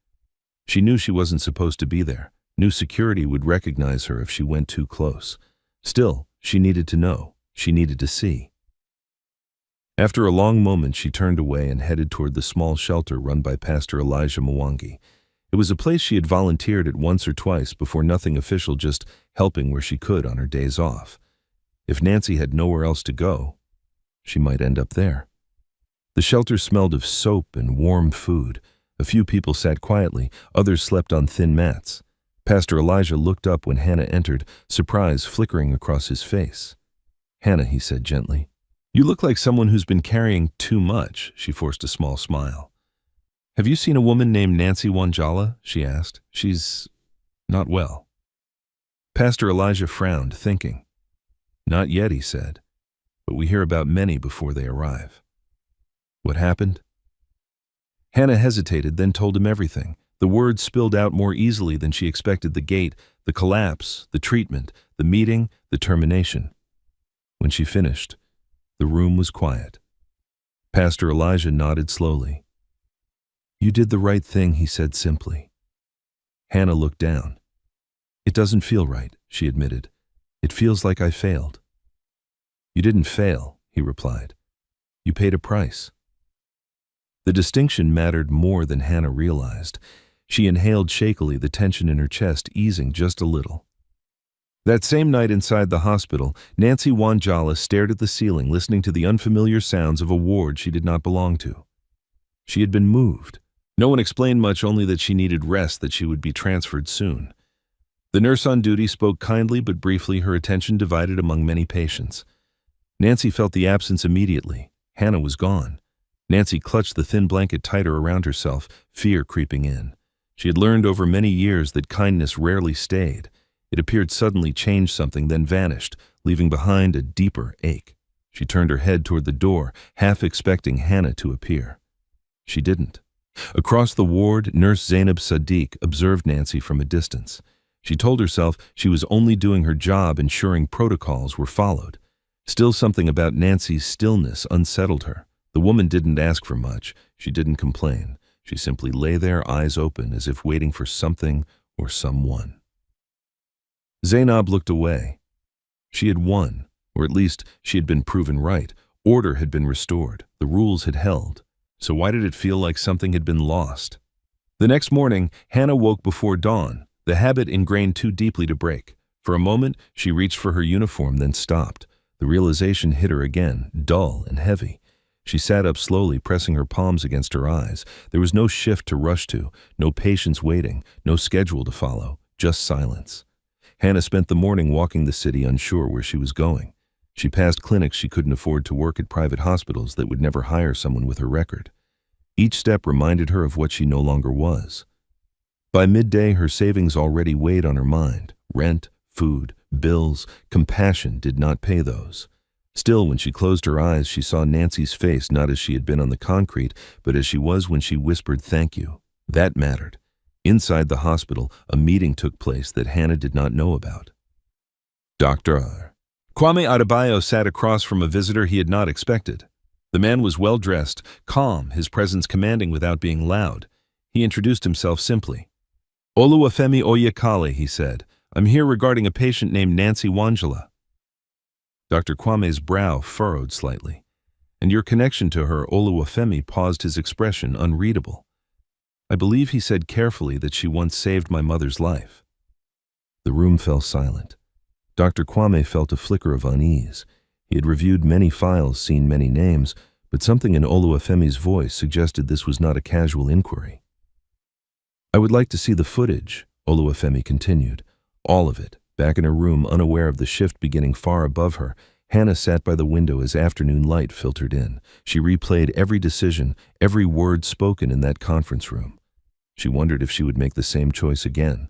She knew she wasn't supposed to be there, knew security would recognize her if she went too close. Still, she needed to know, she needed to see. After a long moment, she turned away and headed toward the small shelter run by Pastor Elijah Mwangi. It was a place she had volunteered at once or twice before, nothing official, just helping where she could on her days off. If Nancy had nowhere else to go, she might end up there. The shelter smelled of soap and warm food. A few people sat quietly, others slept on thin mats. Pastor Elijah looked up when Hannah entered, surprise flickering across his face. "Hannah," he said gently, "you look like someone who's been carrying too much." She forced a small smile. "Have you seen a woman named Nancy Wanjala?" she asked. "She's not well." Pastor Elijah frowned, thinking. "Not yet," he said, "but we hear about many before they arrive." "What happened?" Hannah hesitated, then told him everything. The words spilled out more easily than she expected: the gate, the collapse, the treatment, the meeting, the termination. When she finished, the room was quiet. Pastor Elijah nodded slowly. "You did the right thing," he said simply. Hannah looked down. "It doesn't feel right," she admitted. "It feels like I failed." "You didn't fail," he replied. "You paid a price." The distinction mattered more than Hannah realized. She inhaled shakily, the tension in her chest easing just a little. That same night inside the hospital, Nancy Wanjala stared at the ceiling, listening to the unfamiliar sounds of a ward she did not belong to. She had been moved. No one explained much, only that she needed rest, that she would be transferred soon. The nurse on duty spoke kindly but briefly, her attention divided among many patients. Nancy felt the absence immediately. Hannah was gone. Nancy clutched the thin blanket tighter around herself, fear creeping in. She had learned over many years that kindness rarely stayed. It appeared suddenly, changed something, then vanished, leaving behind a deeper ache. She turned her head toward the door, half expecting Hannah to appear. She didn't. Across the ward, Nurse Zainab Sadiq observed Nancy from a distance. She told herself she was only doing her job, ensuring protocols were followed. Still, something about Nancy's stillness unsettled her. The woman didn't ask for much. She didn't complain. She simply lay there, eyes open, as if waiting for something or someone. Zainab looked away. She had won, or at least she had been proven right. Order had been restored. The rules had held. So why did it feel like something had been lost? The next morning, Hannah woke before dawn, the habit ingrained too deeply to break. For a moment, she reached for her uniform, then stopped. The realization hit her again, dull and heavy. She sat up slowly, pressing her palms against her eyes. There was no shift to rush to, no patience waiting, no schedule to follow, just silence. Hannah spent the morning walking the city, unsure where she was going. She passed clinics she couldn't afford to work at, private hospitals that would never hire someone with her record. Each step reminded her of what she no longer was. By midday, her savings already weighed on her mind. Rent, food, bills, compassion did not pay those. Still, when she closed her eyes, she saw Nancy's face, not as she had been on the concrete, but as she was when she whispered "thank you." That mattered. Inside the hospital, a meeting took place that Hannah did not know about. Dr. Kwame Adebayo sat across from a visitor he had not expected. The man was well-dressed, calm, his presence commanding without being loud. He introduced himself simply. "Oluwafemi Oyekale," he said. "I'm here regarding a patient named Nancy Wanjala." Dr. Kwame's brow furrowed slightly. "And your connection to her?" Oluwafemi paused, his expression unreadable. "I believe," he said carefully, "that she once saved my mother's life." The room fell silent. Dr. Kwame felt a flicker of unease. He had reviewed many files, seen many names, but something in Oluwafemi's voice suggested this was not a casual inquiry. "I would like to see the footage," Oluwafemi continued. "All of it." Back in her room, unaware of the shift beginning far above her, Hannah sat by the window as afternoon light filtered in. She replayed every decision, every word spoken in that conference room. She wondered if she would make the same choice again.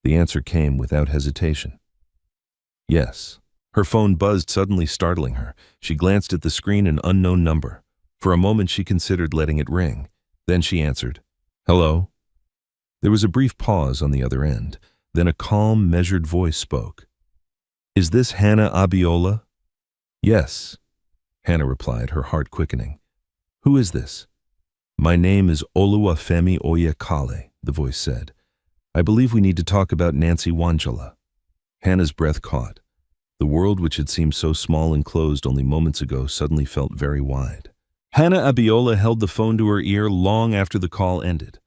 The answer came without hesitation. Yes. Her phone buzzed, suddenly startling her. She glanced at the screen, an unknown number. For a moment she considered letting it ring. Then she answered. Hello? There was a brief pause on the other end. Then a calm, measured voice spoke. Is this Hannah Abiola? Yes, Hannah replied, her heart quickening. Who is this? My name is Oluwafemi Oyekale, the voice said. I believe we need to talk about Nancy Wanjala. Hannah's breath caught. The world which had seemed so small and closed only moments ago suddenly felt very wide. Hannah Abiola held the phone to her ear long after the call ended.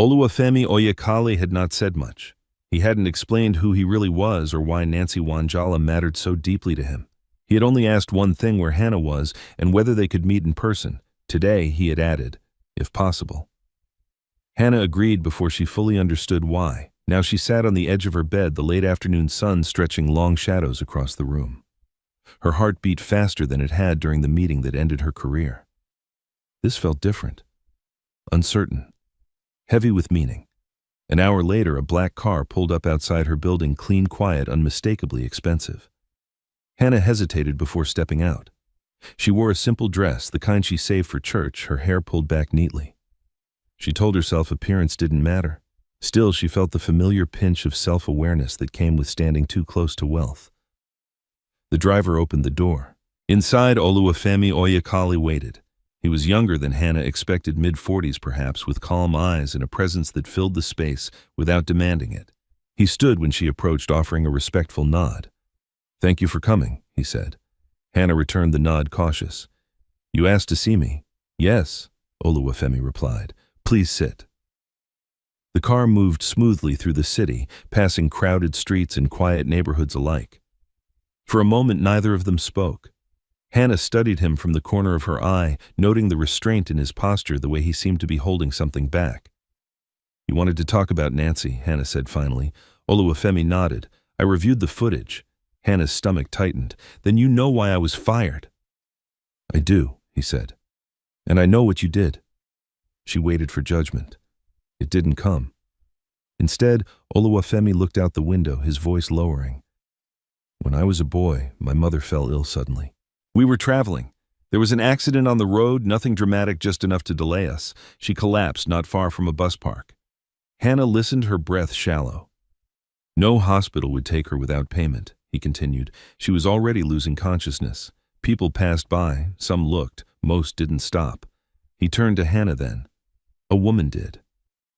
Oluwafemi Oyekale had not said much. He hadn't explained who he really was or why Nancy Wanjala mattered so deeply to him. He had only asked one thing, where Hannah was and whether they could meet in person. Today, he had added, if possible. Hannah agreed before she fully understood why. Now she sat on the edge of her bed, the late afternoon sun stretching long shadows across the room. Her heart beat faster than it had during the meeting that ended her career. This felt different, uncertain, heavy with meaning. An hour later, a black car pulled up outside her building, clean, quiet, unmistakably expensive. Hannah hesitated before stepping out. She wore a simple dress, the kind she saved for church, her hair pulled back neatly. She told herself appearance didn't matter. Still, she felt the familiar pinch of self-awareness that came with standing too close to wealth. The driver opened the door. Inside, Oluwafemi Oyekale waited. He was younger than Hannah expected, mid-40s perhaps, with calm eyes and a presence that filled the space without demanding it. He stood when she approached, offering a respectful nod. Thank you for coming, he said. Hannah returned the nod, cautious. You asked to see me? Yes, Oluwafemi replied. Please sit. The car moved smoothly through the city, passing crowded streets and quiet neighborhoods alike. For a moment, neither of them spoke. Hannah studied him from the corner of her eye, noting the restraint in his posture, the way he seemed to be holding something back. You wanted to talk about Nancy, Hannah said finally. Oluwafemi nodded. I reviewed the footage. Hannah's stomach tightened. Then you know why I was fired. I do, he said. And I know what you did. She waited for judgment. It didn't come. Instead, Oluwafemi looked out the window, his voice lowering. When I was a boy, my mother fell ill suddenly. We were traveling. There was an accident on the road, nothing dramatic, just enough to delay us. She collapsed not far from a bus park. Hannah listened, her breath shallow. No hospital would take her without payment, he continued. She was already losing consciousness. People passed by, some looked, most didn't stop. He turned to Hannah then. A woman did.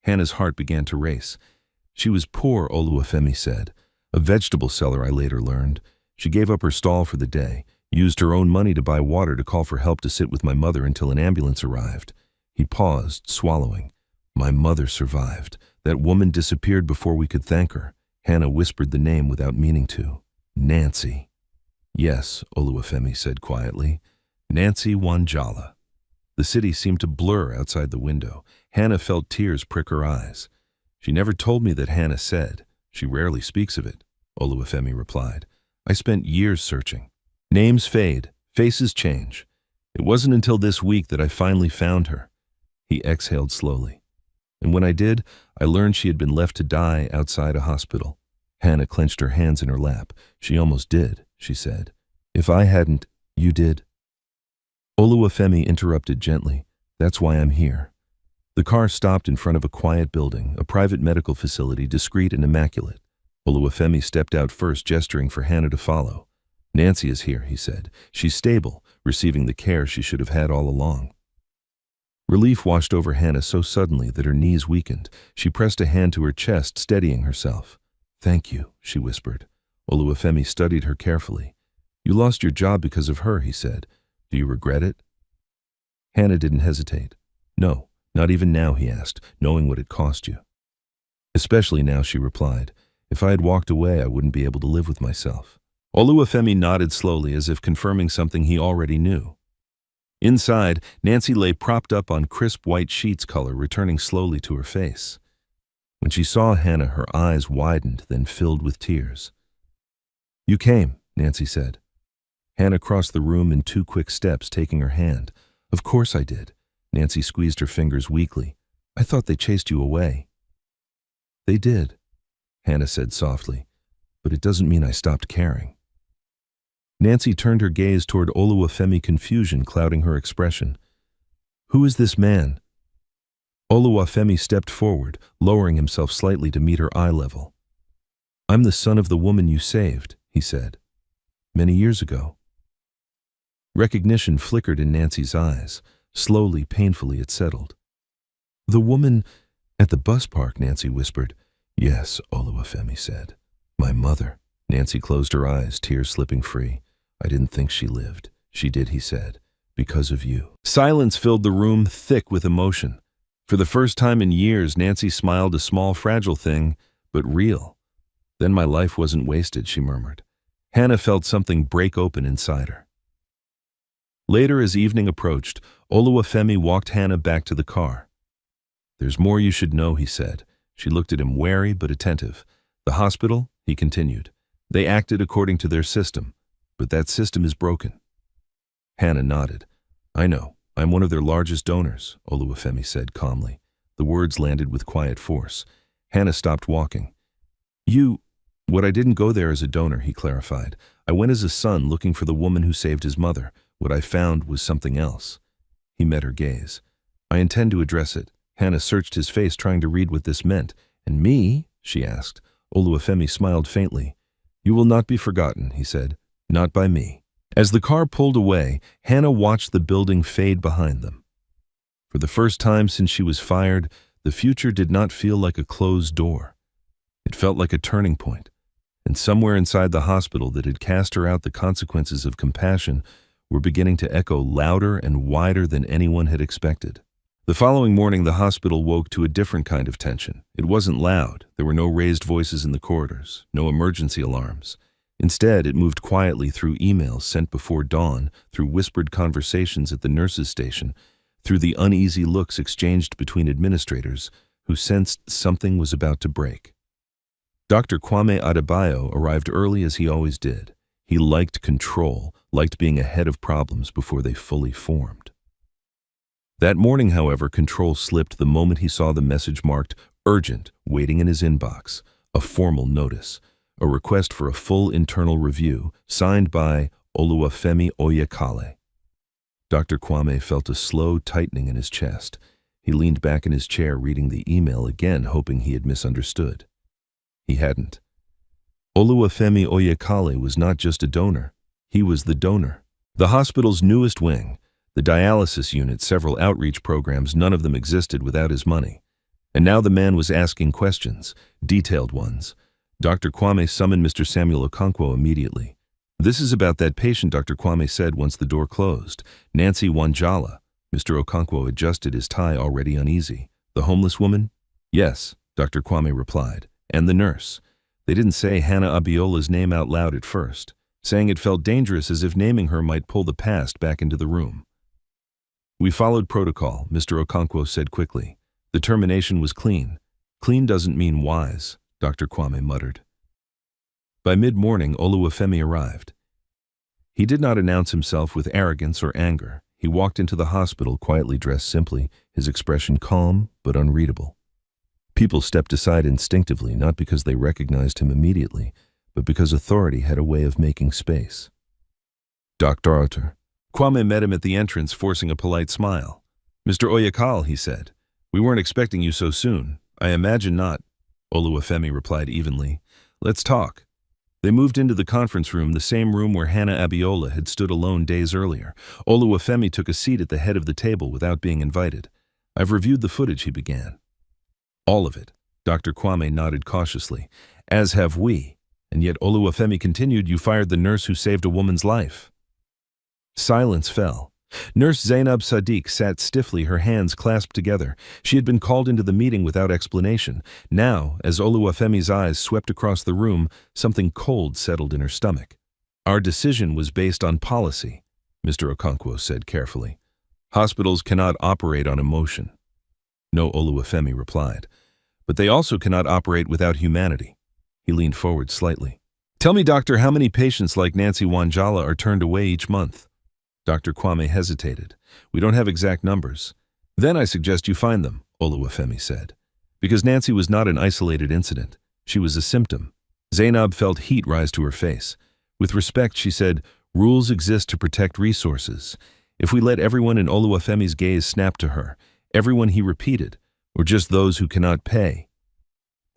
Hannah's heart began to race. She was poor, Oluwafemi said. A vegetable seller, I later learned. She gave up her stall for the day, used her own money to buy water, to call for help to sit with my mother until an ambulance arrived. He paused, swallowing. My mother survived. That woman disappeared before we could thank her. Hannah whispered the name without meaning to. Nancy. Yes, Oluwafemi said quietly. Nancy Wanjala. The city seemed to blur outside the window. Hannah felt tears prick her eyes. She never told me that, Hannah said. She rarely speaks of it, Oluwafemi replied. I spent years searching. Names fade, faces change. It wasn't until this week that I finally found her. He exhaled slowly. And when I did, I learned she had been left to die outside a hospital. Hannah clenched her hands in her lap. She almost did, she said. If I hadn't, you did. Oluwafemi interrupted gently. That's why I'm here. The car stopped in front of a quiet building, a private medical facility, discreet and immaculate. Oluwafemi stepped out first, gesturing for Hannah to follow. Nancy is here, he said. She's stable, receiving the care she should have had all along. Relief washed over Hannah so suddenly that her knees weakened. She pressed a hand to her chest, steadying herself. Thank you, she whispered. Oluwafemi studied her carefully. You lost your job because of her, he said. Do you regret it? Hannah didn't hesitate. No, not even now, he asked, knowing what it cost you. Especially now, she replied. If I had walked away, I wouldn't be able to live with myself. Oluwafemi nodded slowly, as if confirming something he already knew. Inside, Nancy lay propped up on crisp white sheets, color returning slowly to her face. When she saw Hannah, her eyes widened, then filled with tears. You came, Nancy said. Hannah crossed the room in 2 quick steps, taking her hand. Of course I did. Nancy squeezed her fingers weakly. I thought they chased you away. They did, Hannah said softly, but it doesn't mean I stopped caring. Nancy turned her gaze toward Oluwafemi, confusion clouding her expression. Who is this man? Oluwafemi stepped forward, lowering himself slightly to meet her eye level. "I'm the son of the woman you saved," he said. "Many years ago." Recognition flickered in Nancy's eyes. Slowly, painfully, it settled. "The woman at the bus park," Nancy whispered. "Yes," Oluwafemi said. "My mother." Nancy closed her eyes, tears slipping free. "I didn't think she lived." "She did," he said. "Because of you." Silence filled the room, thick with emotion. For the first time in years, Nancy smiled, a small, fragile thing, but real. "Then my life wasn't wasted," she murmured. Hannah felt something break open inside her. Later, as evening approached, Oluwafemi walked Hannah back to the car. "There's more you should know," he said. She looked at him, wary but attentive. "The hospital," he continued, "they acted according to their system, but that system is broken." Hannah nodded. "I know. I'm one of their largest donors," Oluwafemi said calmly. The words landed with quiet force. Hannah stopped walking. What I didn't go there as a donor," he clarified. "I went as a son looking for the woman who saved his mother. What I found was something else." He met her gaze. "I intend to address it." Hannah searched his face, trying to read what this meant. "And me?" she asked. Oluwafemi smiled faintly. "You will not be forgotten," he said. "Not by me." As the car pulled away, Hannah watched the building fade behind them. For the first time since she was fired, the future did not feel like a closed door. It felt like a turning point. And somewhere inside the hospital that had cast her out, the consequences of compassion were beginning to echo louder and wider than anyone had expected. The following morning, the hospital woke to a different kind of tension. It wasn't loud. There were no raised voices in the corridors, no emergency alarms. Instead, it moved quietly through emails sent before dawn, through whispered conversations at the nurses' station, through the uneasy looks exchanged between administrators who sensed something was about to break. Dr. Kwame Adebayo arrived early as he always did. He liked control, liked being ahead of problems before they fully formed. That morning, however, control slipped the moment he saw the message marked urgent waiting in his inbox, a formal notice, a request for a full internal review, signed by Oluwafemi Oyekale. Dr. Kwame felt a slow tightening in his chest. He leaned back in his chair, reading the email again, hoping he had misunderstood. He hadn't. Oluwafemi Oyekale was not just a donor. He was the donor. The hospital's newest wing, the dialysis unit, several outreach programs, none of them existed without his money. And now the man was asking questions, detailed ones. Dr. Kwame summoned Mr. Samuel Okonkwo immediately. "This is about that patient," Dr. Kwame said once the door closed. "Nancy Wanjala." Mr. Okonkwo adjusted his tie, already uneasy. "The homeless woman?" "Yes," Dr. Kwame replied. "And the nurse." They didn't say Hannah Abiola's name out loud at first, saying it felt dangerous, as if naming her might pull the past back into the room. "We followed protocol," Mr. Okonkwo said quickly. "The termination was clean." "Clean doesn't mean wise," Dr. Kwame muttered. By mid-morning, Oluwafemi arrived. He did not announce himself with arrogance or anger. He walked into the hospital, quietly dressed simply, his expression calm but unreadable. People stepped aside instinctively, not because they recognized him immediately, but because authority had a way of making space. "Dr. Arthur." Kwame met him at the entrance, forcing a polite smile. "Mr. Oyekale," he said. "We weren't expecting you so soon." "I imagine not," Oluwafemi replied evenly. "Let's talk." They moved into the conference room, the same room where Hannah Abiola had stood alone days earlier. Oluwafemi took a seat at the head of the table without being invited. "I've reviewed the footage," he began. "All of it." Dr. Kwame nodded cautiously. "As have we." And yet Oluwafemi continued, "You fired the nurse who saved a woman's life." Silence fell. Nurse Zainab Sadiq sat stiffly, her hands clasped together. She had been called into the meeting without explanation. Now, as Oluwafemi's eyes swept across the room, something cold settled in her stomach. "Our decision was based on policy," Mr. Okonkwo said carefully. "Hospitals cannot operate on emotion." "No," Oluwafemi replied. "But they also cannot operate without humanity." He leaned forward slightly. "Tell me, doctor, how many patients like Nancy Wanjala are turned away each month?" Dr. Kwame hesitated. "We don't have exact numbers." "Then I suggest you find them," Oluwafemi said. "Because Nancy was not an isolated incident. She was a symptom." Zainab felt heat rise to her face. With respect, she said, "Rules exist to protect resources. If we let everyone," in Oluwafemi's gaze snapped to her, "everyone," he repeated, Or just those who cannot pay?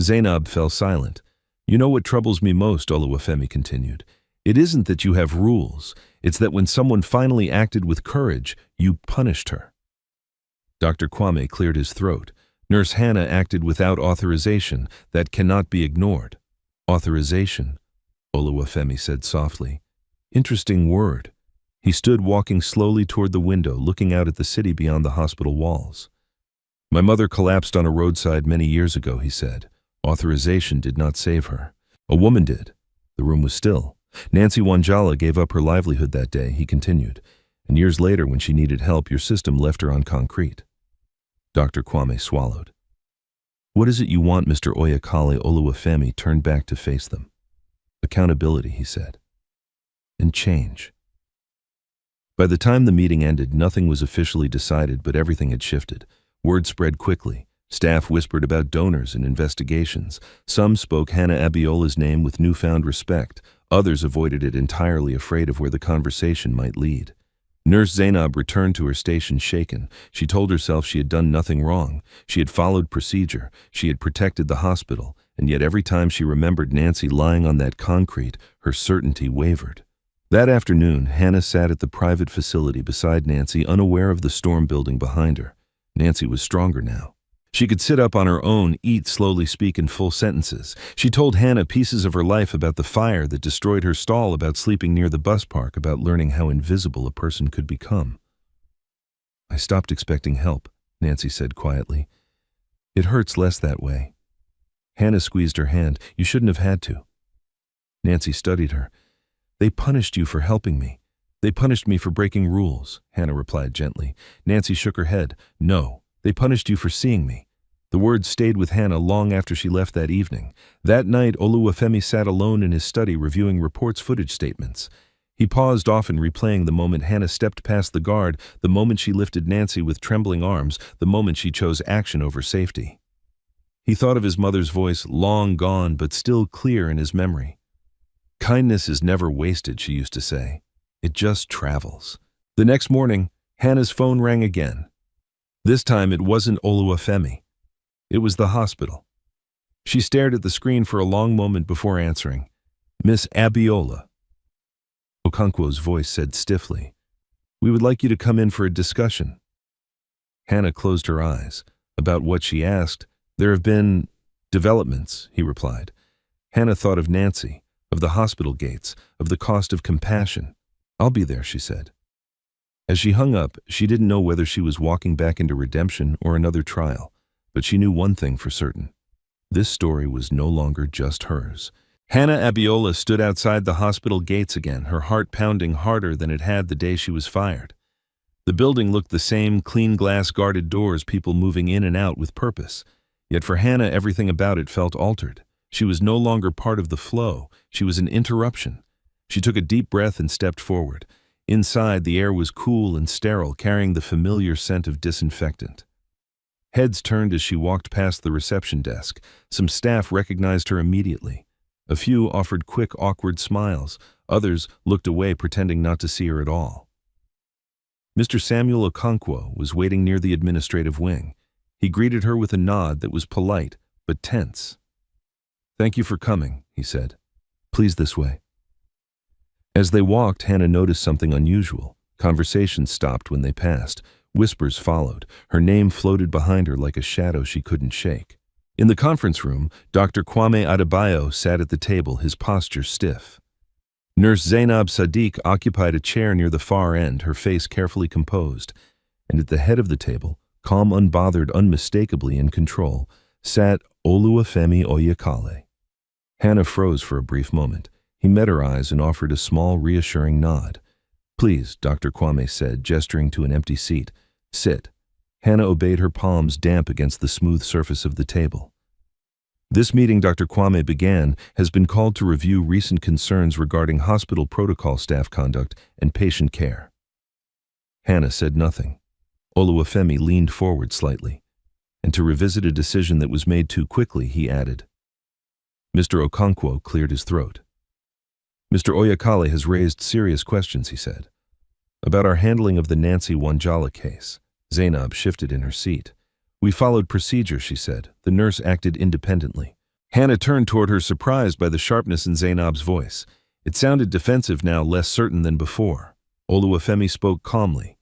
Zainab fell silent. You know what troubles me most, Oluwafemi continued. It isn't that you have rules. It's that when someone finally acted with courage, you punished her. Dr. Kwame cleared his throat. Nurse Hannah acted without authorization. That cannot be ignored. Authorization, Oluwafemi said softly. Interesting word. He stood walking slowly toward the window, looking out at the city beyond the hospital walls. My mother collapsed on a roadside many years ago, he said. Authorization did not save her. A woman did. The room was still. Nancy Wanjala gave up her livelihood that day, he continued. And years later, when she needed help, your system left her on concrete. Dr. Kwame swallowed. What is it you want? Mr. Oyakale Oluwafemi turned back to face them. Accountability, he said. And change. By the time the meeting ended, nothing was officially decided, but everything had shifted. Word spread quickly. Staff whispered about donors and investigations. Some spoke Hannah Abiola's name with newfound respect. Others avoided it entirely, afraid of where the conversation might lead. Nurse Zainab returned to her station shaken. She told herself she had done nothing wrong. She had followed procedure. She had protected the hospital. And yet every time she remembered Nancy lying on that concrete, her certainty wavered. That afternoon, Hannah sat at the private facility beside Nancy, unaware of the storm building behind her. Nancy was stronger now. She could sit up on her own, eat slowly, speak in full sentences. She told Hannah pieces of her life, about the fire that destroyed her stall, about sleeping near the bus park, about learning how invisible a person could become. I stopped expecting help, Nancy said quietly. It hurts less that way. Hannah squeezed her hand. You shouldn't have had to. Nancy studied her. They punished you for helping me. They punished me for breaking rules, Hannah replied gently. Nancy shook her head. No, they punished you for seeing me. The words stayed with Hannah long after she left that evening. That night, Oluwafemi sat alone in his study reviewing reports, footage statements. He paused, often replaying the moment Hannah stepped past the guard, the moment she lifted Nancy with trembling arms, the moment she chose action over safety. He thought of his mother's voice, long gone but still clear in his memory. Kindness is never wasted, she used to say. It just travels. The next morning, Hannah's phone rang again. This time it wasn't Oluwafemi. It was the hospital. She stared at the screen for a long moment before answering. Miss Abiola. Okonkwo's voice said stiffly, We would like you to come in for a discussion. Hannah closed her eyes. About what she asked, there have been developments, he replied. Hannah thought of Nancy, of the hospital gates, of the cost of compassion. I'll be there, she said. As she hung up, she didn't know whether she was walking back into redemption or another trial, but she knew one thing for certain. This story was no longer just hers. Hannah Abiola stood outside the hospital gates again, her heart pounding harder than it had the day she was fired. The building looked the same, clean glass guarded doors, people moving in and out with purpose. Yet for Hannah, everything about it felt altered. She was no longer part of the flow. She was an interruption. She took a deep breath and stepped forward. Inside, the air was cool and sterile, carrying the familiar scent of disinfectant. Heads turned as she walked past the reception desk. Some staff recognized her immediately. A few offered quick, awkward smiles. Others looked away, pretending not to see her at all. Mr. Samuel Okonkwo was waiting near the administrative wing. He greeted her with a nod that was polite, but tense. Thank you for coming, he said. Please, this way. As they walked, Hannah noticed something unusual. Conversations stopped when they passed. Whispers followed. Her name floated behind her like a shadow she couldn't shake. In the conference room, Dr. Kwame Adebayo sat at the table, his posture stiff. Nurse Zainab Sadiq occupied a chair near the far end, her face carefully composed. And at the head of the table, calm, unbothered, unmistakably in control, sat Oluwafemi Oyakale. Hannah froze for a brief moment. He met her eyes and offered a small, reassuring nod. Please, Dr. Kwame said, gesturing to an empty seat. Sit. Hannah obeyed, her palms damp against the smooth surface of the table. This meeting, Dr. Kwame began, has been called to review recent concerns regarding hospital protocol, staff conduct, and patient care. Hannah said nothing. Oluwafemi leaned forward slightly. And to revisit a decision that was made too quickly, he added. Mr. Okonkwo cleared his throat. Mr. Oyakale has raised serious questions, he said, about our handling of the Nancy Wanjala case. Zainab shifted in her seat. We followed procedure, she said. The nurse acted independently. Hannah turned toward her, surprised by the sharpness in Zainab's voice. It sounded defensive now, less certain than before. Oluwafemi spoke calmly.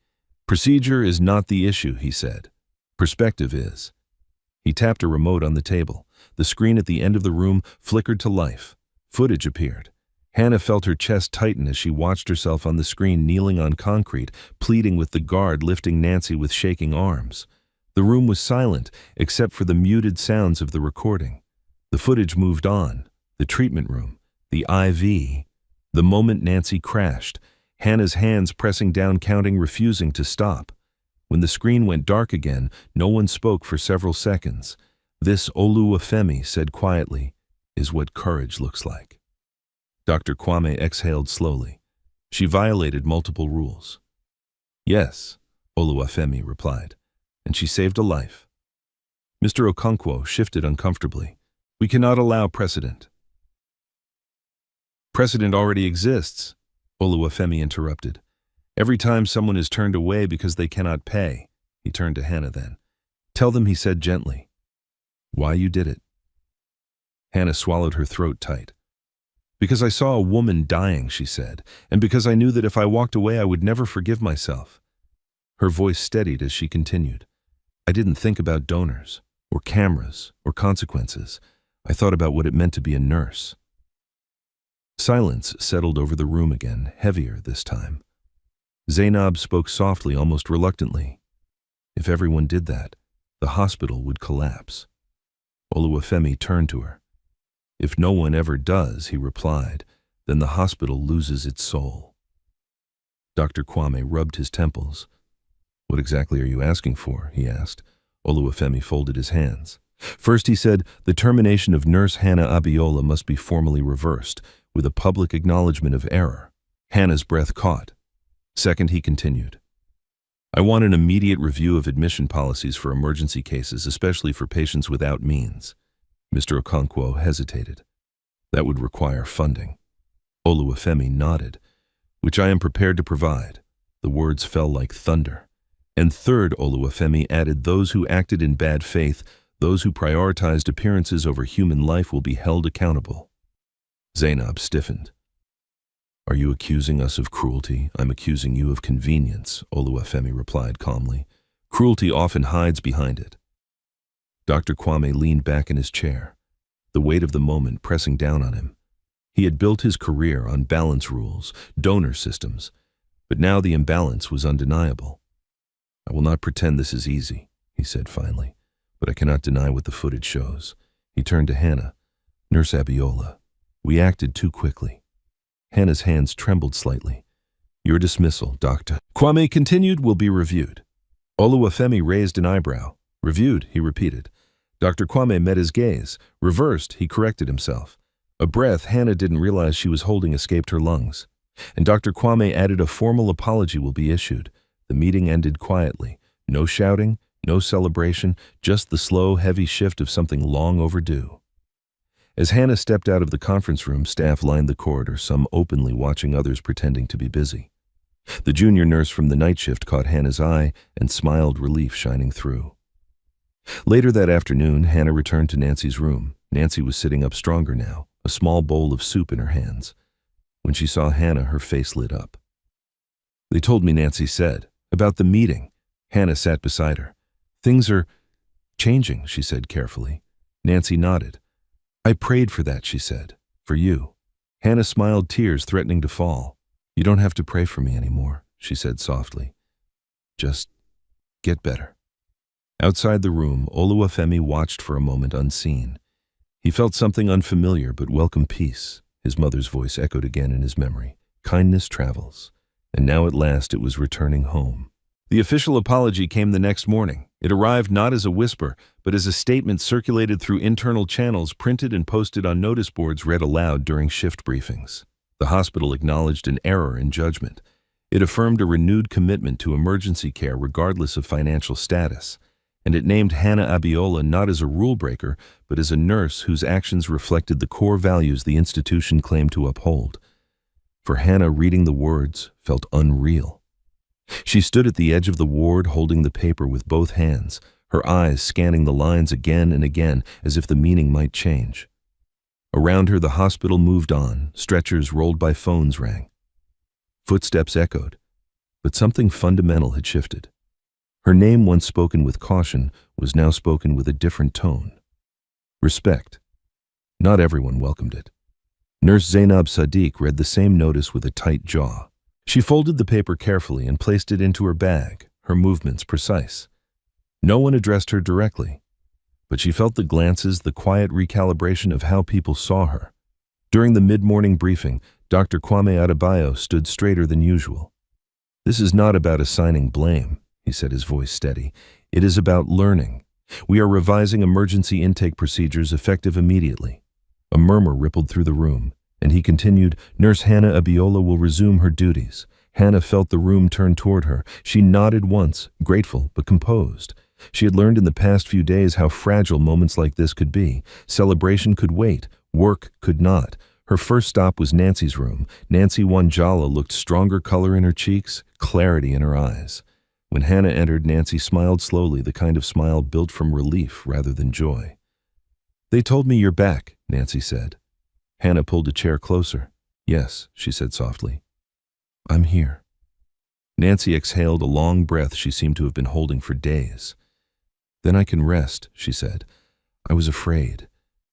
Procedure is not the issue, he said. Perspective is. He tapped a remote on the table. The screen at the end of the room flickered to life. Footage appeared. Hannah felt her chest tighten as she watched herself on the screen, kneeling on concrete, pleading with the guard, lifting Nancy with shaking arms. The room was silent, except for the muted sounds of the recording. The footage moved on. The treatment room. The IV. The moment Nancy crashed. Hannah's hands pressing down, counting, refusing to stop. When the screen went dark again, no one spoke for several seconds. This, Oluwafemi said quietly, is what courage looks like. Dr. Kwame exhaled slowly. She violated multiple rules. Yes, Oluwafemi replied, and she saved a life. Mr. Okonkwo shifted uncomfortably. We cannot allow precedent. Precedent already exists, Oluwafemi interrupted. Every time someone is turned away because they cannot pay. He turned to Hannah then. Tell them, he said gently, why you did it. Hannah swallowed her throat tight. Because I saw a woman dying, she said, and because I knew that if I walked away I would never forgive myself. Her voice steadied as she continued. I didn't think about donors, or cameras, or consequences. I thought about what it meant to be a nurse. Silence settled over the room again, heavier this time. Zainab spoke softly, almost reluctantly. If everyone did that, the hospital would collapse. Oluwafemi turned to her. If no one ever does, he replied, then the hospital loses its soul. Dr. Kwame rubbed his temples. What exactly are you asking for? He asked. Oluwafemi folded his hands. First, he said, the termination of Nurse Hannah Abiola must be formally reversed, with a public acknowledgement of error. Hannah's breath caught. Second, he continued, I want an immediate review of admission policies for emergency cases, especially for patients without means. Mr. Okonkwo hesitated. That would require funding. Oluwafemi nodded, which I am prepared to provide. The words fell like thunder. And third, Oluwafemi added, those who acted in bad faith, those who prioritized appearances over human life will be held accountable. Zainab stiffened. Are you accusing us of cruelty? I'm accusing you of convenience, Oluwafemi replied calmly. Cruelty often hides behind it. Dr. Kwame leaned back in his chair, the weight of the moment pressing down on him. He had built his career on balance rules, donor systems, but now the imbalance was undeniable. I will not pretend this is easy, he said finally, but I cannot deny what the footage shows. He turned to Hannah. Nurse Abiola, we acted too quickly. Hannah's hands trembled slightly. Your dismissal, Dr. Kwame continued, will be reviewed. Oluwafemi raised an eyebrow. Reviewed, he repeated. Dr. Kwame met his gaze. Reversed, he corrected himself. A breath Hannah didn't realize she was holding escaped her lungs. And Dr. Kwame added a formal apology will be issued. The meeting ended quietly. No shouting, no celebration, just the slow, heavy shift of something long overdue. As Hannah stepped out of the conference room, staff lined the corridor, some openly watching, others pretending to be busy. The junior nurse from the night shift caught Hannah's eye and smiled, relief shining through. Later that afternoon, Hannah returned to Nancy's room. Nancy was sitting up stronger now, a small bowl of soup in her hands. When she saw Hannah, her face lit up. They told me, Nancy said, about the meeting. Hannah sat beside her. Things are changing, she said carefully. Nancy nodded. I prayed for that, she said. For you. Hannah smiled, tears threatening to fall. You don't have to pray for me anymore, she said softly. Just get better. Outside the room, Oluwafemi watched for a moment unseen. He felt something unfamiliar but welcome peace. His mother's voice echoed again in his memory. Kindness travels. And now at last it was returning home. The official apology came the next morning. It arrived not as a whisper, but as a statement circulated through internal channels, printed and posted on notice boards, read aloud during shift briefings. The hospital acknowledged an error in judgment. It affirmed a renewed commitment to emergency care regardless of financial status. And it named Hannah Abiola not as a rule breaker, but as a nurse whose actions reflected the core values the institution claimed to uphold. For Hannah, reading the words felt unreal. She stood at the edge of the ward holding the paper with both hands, her eyes scanning the lines again and again as if the meaning might change. Around her, the hospital moved on, stretchers rolled by, phones rang. Footsteps echoed, but something fundamental had shifted. Her name, once spoken with caution, was now spoken with a different tone. Respect. Not everyone welcomed it. Nurse Zainab Sadiq read the same notice with a tight jaw. She folded the paper carefully and placed it into her bag, her movements precise. No one addressed her directly, but she felt the glances, the quiet recalibration of how people saw her. During the mid-morning briefing, Dr. Kwame Adebayo stood straighter than usual. "This is not about assigning blame," he said, his voice steady. "It is about learning. We are revising emergency intake procedures effective immediately." A murmur rippled through the room, and he continued, "Nurse Hannah Abiola will resume her duties." Hannah felt the room turn toward her. She nodded once, grateful but composed. She had learned in the past few days how fragile moments like this could be. Celebration could wait, work could not. Her first stop was Nancy's room. Nancy Wanjala looked stronger color in her cheeks, clarity in her eyes. When Hannah entered, Nancy smiled slowly, the kind of smile built from relief rather than joy. "They told me you're back," Nancy said. Hannah pulled a chair closer. "Yes," she said softly. "I'm here." Nancy exhaled a long breath she seemed to have been holding for days. "Then I can rest," she said. "I was afraid.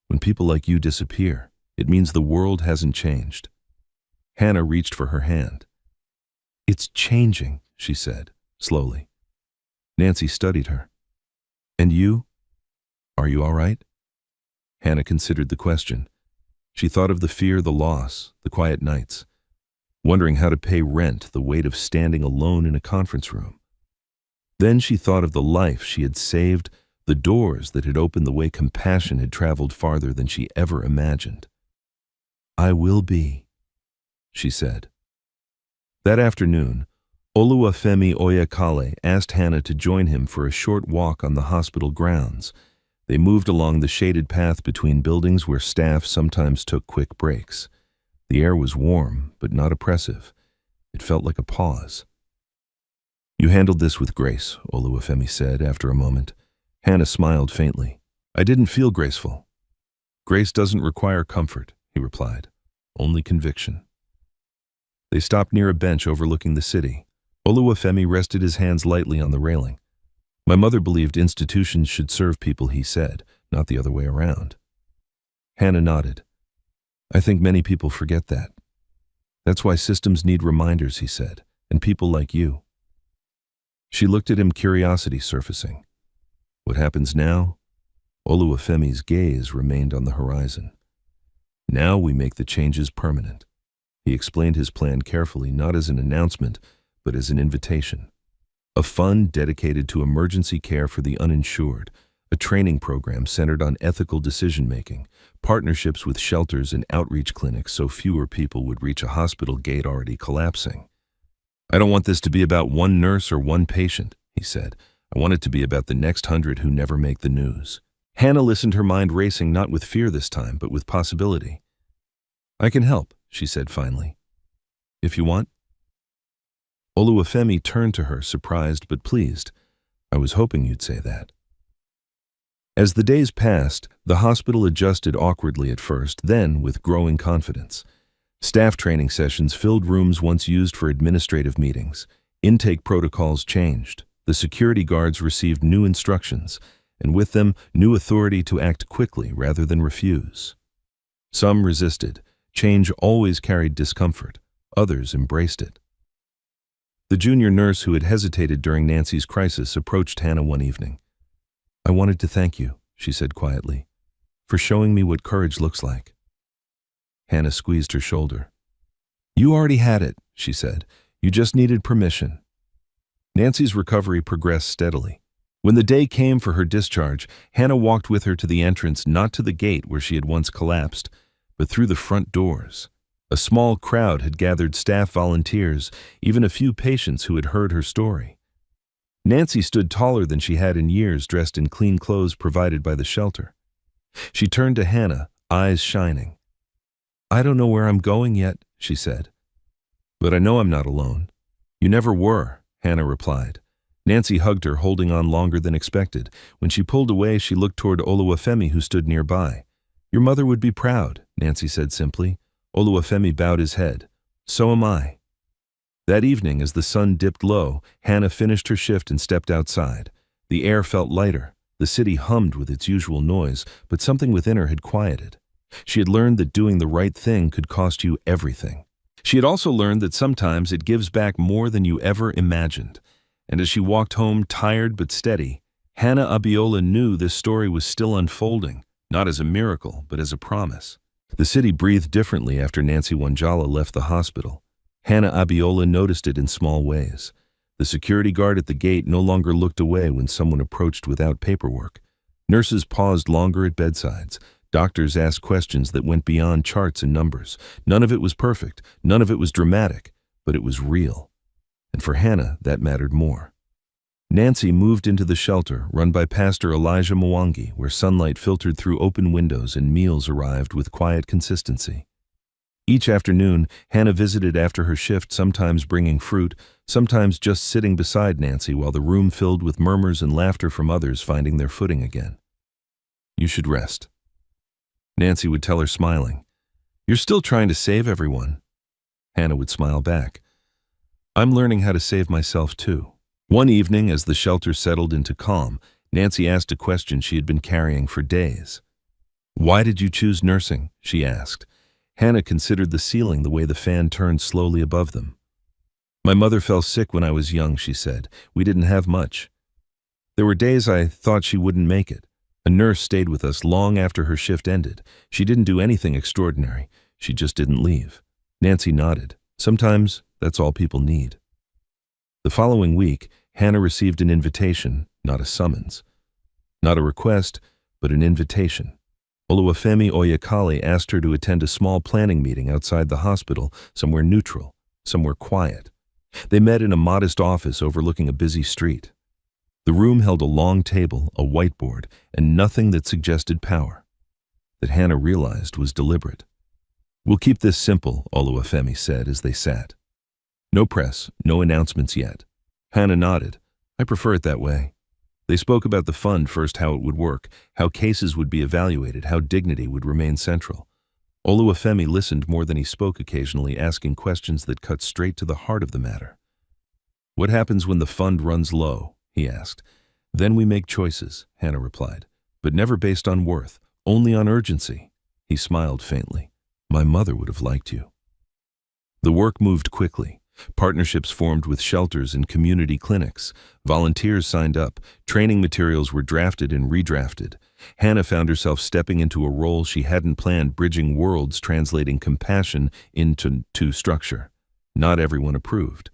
When people like you disappear, it means the world hasn't changed." Hannah reached for her hand. "It's changing," she said, slowly. Nancy studied her. "And you? Are you all right?" Hannah considered the question. She thought of the fear, the loss, the quiet nights, wondering how to pay rent, the weight of standing alone in a conference room. Then she thought of the life she had saved, the doors that had opened the way compassion had traveled farther than she ever imagined. "I will be," she said. That afternoon, Oluwafemi Oyakale asked Hannah to join him for a short walk on the hospital grounds. They moved along the shaded path between buildings where staff sometimes took quick breaks. The air was warm, but not oppressive. It felt like a pause. "You handled this with grace," Oluwafemi said after a moment. Hannah smiled faintly. "I didn't feel graceful." "Grace doesn't require comfort," he replied. "Only conviction." They stopped near a bench overlooking the city. Oluwafemi rested his hands lightly on the railing. "My mother believed institutions should serve people," he said, "not the other way around." Hannah nodded. "I think many people forget that. That's why systems need reminders," he said, "and people like you." She looked at him, curiosity surfacing. "What happens now?" Oluwafemi's gaze remained on the horizon. "Now we make the changes permanent." He explained his plan carefully, not as an announcement, but as an invitation. A fund dedicated to emergency care for the uninsured, a training program centered on ethical decision-making, partnerships with shelters and outreach clinics so fewer people would reach a hospital gate already collapsing. "I don't want this to be about one nurse or one patient," he said. "I want it to be about the next 100 who never make the news." Hannah listened, her mind racing, not with fear this time, but with possibility. "I can help," she said finally. "If you want." Oluwafemi turned to her, surprised but pleased. "I was hoping you'd say that." As the days passed, the hospital adjusted awkwardly at first, then with growing confidence. Staff training sessions filled rooms once used for administrative meetings. Intake protocols changed. The security guards received new instructions, and with them, new authority to act quickly rather than refuse. Some resisted. Change always carried discomfort. Others embraced it. The junior nurse who had hesitated during Nancy's crisis approached Hannah one evening. "I wanted to thank you," she said quietly, "for showing me what courage looks like." Hannah squeezed her shoulder. "You already had it," she said. "You just needed permission." Nancy's recovery progressed steadily. When the day came for her discharge, Hannah walked with her to the entrance, not to the gate where she had once collapsed, but through the front doors. A small crowd had gathered, staff, volunteers, even a few patients who had heard her story. Nancy stood taller than she had in years, dressed in clean clothes provided by the shelter. She turned to Hannah, eyes shining. "I don't know where I'm going yet," she said. "But I know I'm not alone." "You never were," Hannah replied. Nancy hugged her, holding on longer than expected. When she pulled away, she looked toward Oluwafemi, who stood nearby. "Your mother would be proud," Nancy said simply. Oluwafemi bowed his head. "So am I." That evening, as the sun dipped low, Hannah finished her shift and stepped outside. The air felt lighter. The city hummed with its usual noise, but something within her had quieted. She had learned that doing the right thing could cost you everything. She had also learned that sometimes it gives back more than you ever imagined. And as she walked home, tired but steady, Hannah Abiola knew this story was still unfolding, not as a miracle, but as a promise. The city breathed differently after Nancy Wanjala left the hospital. Hannah Abiola noticed it in small ways. The security guard at the gate no longer looked away when someone approached without paperwork. Nurses paused longer at bedsides. Doctors asked questions that went beyond charts and numbers. None of it was perfect, none of it was dramatic, but it was real. And for Hannah, that mattered more. Nancy moved into the shelter run by Pastor Elijah Mwangi, where sunlight filtered through open windows and meals arrived with quiet consistency. Each afternoon, Hannah visited after her shift, sometimes bringing fruit, sometimes just sitting beside Nancy while the room filled with murmurs and laughter from others finding their footing again. "You should rest," Nancy would tell her, smiling. "You're still trying to save everyone." Hannah would smile back. "I'm learning how to save myself too." One evening, as the shelter settled into calm, Nancy asked a question she had been carrying for days. "Why did you choose nursing?" she asked. Hannah considered the ceiling, the way the fan turned slowly above them. "My mother fell sick when I was young," she said. "We didn't have much. There were days I thought she wouldn't make it. A nurse stayed with us long after her shift ended. She didn't do anything extraordinary. She just didn't leave." Nancy nodded. "Sometimes that's all people need." The following week, Hannah received an invitation, not a summons. Not a request, but an invitation. Oluwafemi Oyakale asked her to attend a small planning meeting outside the hospital, somewhere neutral, somewhere quiet. They met in a modest office overlooking a busy street. The room held a long table, a whiteboard, and nothing that suggested power. That Hannah realized was deliberate. "We'll keep this simple," Oluwafemi said as they sat. "No press, no announcements yet." Hannah nodded. "I prefer it that way." They spoke about the fund first, how it would work, how cases would be evaluated, how dignity would remain central. Oluwafemi listened more than he spoke, occasionally asking questions that cut straight to the heart of the matter. "What happens when the fund runs low?" he asked. "Then we make choices," Hannah replied, "but never based on worth, only on urgency." He smiled faintly. "My mother would have liked you." The work moved quickly. Partnerships formed with shelters and community clinics. Volunteers signed up. Training materials were drafted and redrafted. Hannah found herself stepping into a role she hadn't planned, bridging worlds, translating compassion into structure. Not everyone approved.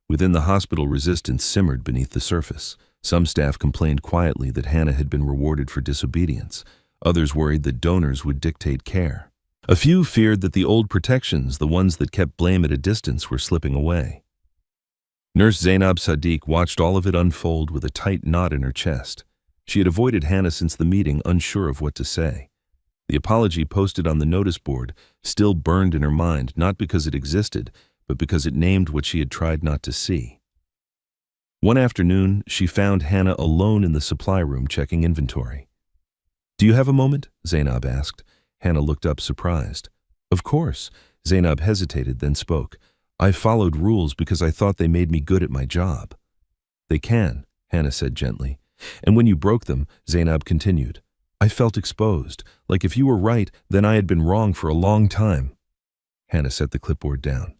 Within the hospital, resistance simmered beneath the surface. Some staff complained quietly that Hannah had been rewarded for disobedience. Others worried that donors would dictate care. A few feared that the old protections, the ones that kept blame at a distance, were slipping away. Nurse Zainab Sadiq watched all of it unfold with a tight knot in her chest. She had avoided Hannah since the meeting, unsure of what to say. The apology posted on the notice board still burned in her mind, not because it existed, but because it named what she had tried not to see. One afternoon, she found Hannah alone in the supply room checking inventory. "Do you have a moment?" Zainab asked. Hannah looked up, surprised. "Of course." Zainab hesitated, then spoke. "I followed rules because I thought they made me good at my job." "They can," Hannah said gently. "And when you broke them," Zainab continued, "I felt exposed, like if you were right, then I had been wrong for a long time." Hannah set the clipboard down.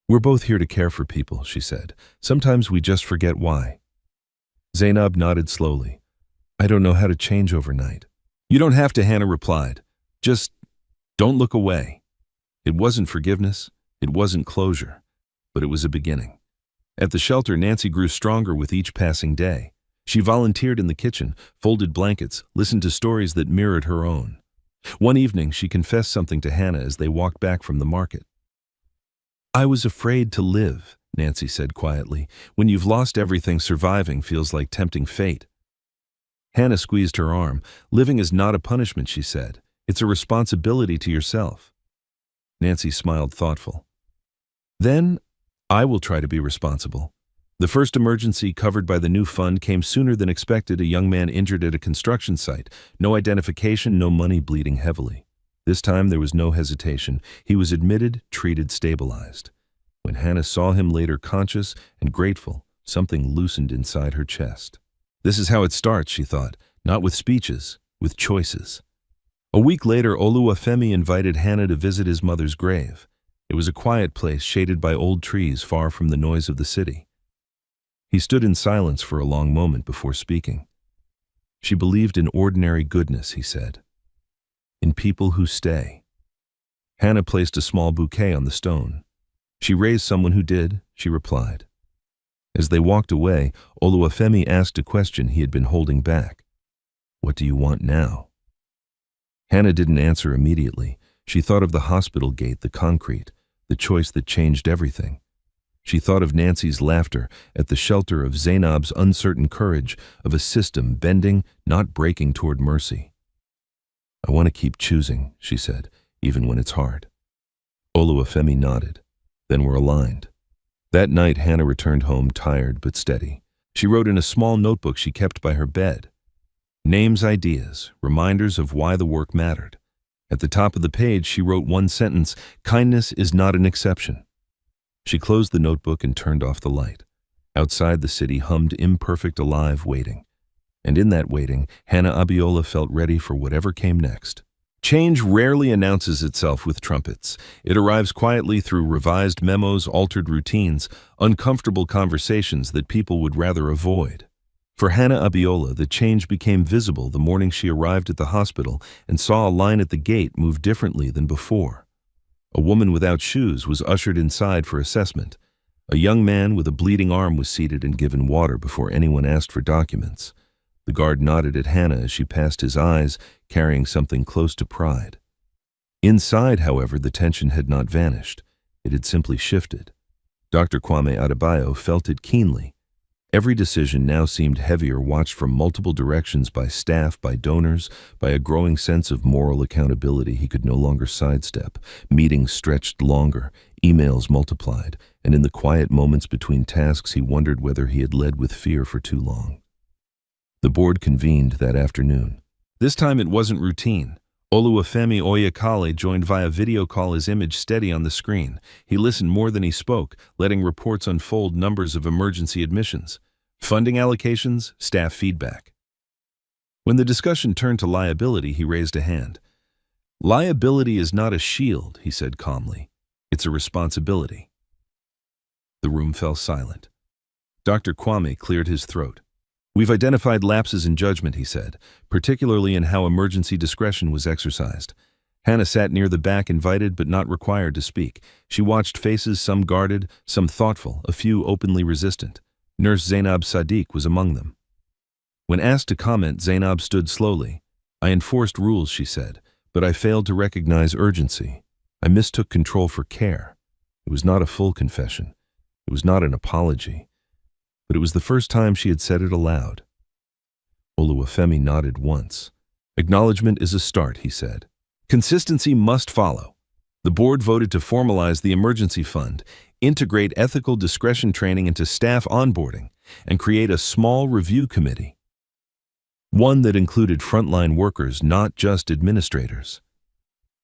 "We're both here to care for people," she said. "Sometimes we just forget why." Zainab nodded slowly. "I don't know how to change overnight." "You don't have to," Hannah replied. "Just don't look away." It wasn't forgiveness, it wasn't closure, but it was a beginning. At the shelter, Nancy grew stronger with each passing day. She volunteered in the kitchen, folded blankets, listened to stories that mirrored her own. One evening, she confessed something to Hannah as they walked back from the market. "I was afraid to live," Nancy said quietly. "When you've lost everything, surviving feels like tempting fate." Hannah squeezed her arm. "Living is not a punishment," she said. "It's a responsibility to yourself." Nancy smiled, thoughtful. "Then I will try to be responsible." The first emergency covered by the new fund came sooner than expected, a young man injured at a construction site. No identification, no money, bleeding heavily. This time there was no hesitation. He was admitted, treated, stabilized. When Hannah saw him later conscious and grateful, something loosened inside her chest. This is how it starts, she thought, not with speeches, with choices. A week later, Oluwafemi invited Hannah to visit his mother's grave. It was a quiet place shaded by old trees far from the noise of the city. He stood in silence for a long moment before speaking. She believed in ordinary goodness, he said, in people who stay. Hannah placed a small bouquet on the stone. She raised someone who did, she replied. As they walked away, Oluwafemi asked a question he had been holding back. What do you want now? Hannah didn't answer immediately. She thought of the hospital gate, the concrete, the choice that changed everything. She thought of Nancy's laughter at the shelter, of Zainab's uncertain courage, of a system bending, not breaking toward mercy. I want to keep choosing, she said, even when it's hard. Oluwafemi nodded. Then we're aligned. That night, Hannah returned home tired but steady. She wrote in a small notebook she kept by her bed. Names, ideas, reminders of why the work mattered. At the top of the page, she wrote one sentence: kindness is not an exception. She closed the notebook and turned off the light. Outside, the city hummed imperfect, alive, waiting. And in that waiting, Hannah Abiola felt ready for whatever came next. Change rarely announces itself with trumpets. It arrives quietly through revised memos, altered routines, uncomfortable conversations that people would rather avoid. For Hannah Abiola, the change became visible the morning she arrived at the hospital and saw a line at the gate move differently than before. A woman without shoes was ushered inside for assessment. A young man with a bleeding arm was seated and given water before anyone asked for documents. The guard nodded at Hannah as she passed his eyes, carrying something close to pride. Inside, however, the tension had not vanished. It had simply shifted. Dr. Kwame Adebayo felt it keenly. Every decision now seemed heavier, watched from multiple directions by staff, by donors, by a growing sense of moral accountability he could no longer sidestep. Meetings stretched longer, emails multiplied, and in the quiet moments between tasks he wondered whether he had led with fear for too long. The board convened that afternoon. This time it wasn't routine. Oluwafemi Oyakale joined via video call, his image steady on the screen. He listened more than he spoke, letting reports unfold: numbers of emergency admissions, funding allocations, staff feedback. When the discussion turned to liability, he raised a hand. Liability is not a shield, he said calmly. It's a responsibility. The room fell silent. Dr. Kwame cleared his throat. We've identified lapses in judgment, he said, particularly in how emergency discretion was exercised. Hannah sat near the back, invited but not required to speak. She watched faces, some guarded, some thoughtful, a few openly resistant. Nurse Zainab Sadiq was among them. When asked to comment, Zainab stood slowly. I enforced rules, she said, but I failed to recognize urgency. I mistook control for care. It was not a full confession. It was not an apology. But it was the first time she had said it aloud. Oluwafemi nodded once. Acknowledgement is a start, he said. Consistency must follow. The board voted to formalize the emergency fund, integrate ethical discretion training into staff onboarding, and create a small review committee. One that included frontline workers, not just administrators.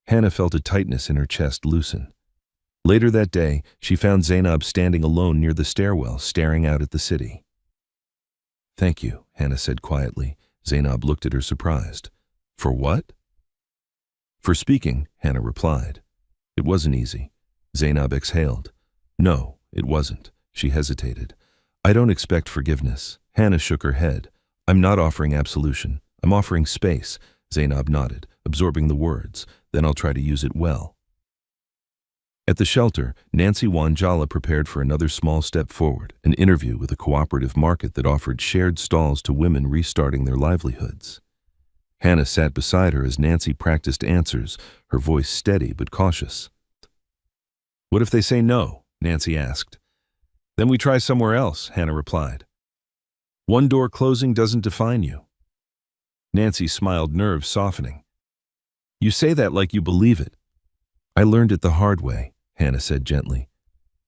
Hannah felt a tightness in her chest loosen. Later that day, she found Zainab standing alone near the stairwell, staring out at the city. Thank you, Hannah said quietly. Zainab looked at her surprised. For what? For speaking, Hannah replied. It wasn't easy. Zainab exhaled. No, it wasn't. She hesitated. I don't expect forgiveness. Hannah shook her head. I'm not offering absolution. I'm offering space. Zainab nodded, absorbing the words. Then I'll try to use it well. At the shelter, Nancy Wanjala prepared for another small step forward, an interview with a cooperative market that offered shared stalls to women restarting their livelihoods. Hannah sat beside her as Nancy practiced answers, her voice steady but cautious. What if they say no? Nancy asked. Then we try somewhere else, Hannah replied. One door closing doesn't define you. Nancy smiled, nerves softening. You say that like you believe it. I learned it the hard way, Hannah said gently.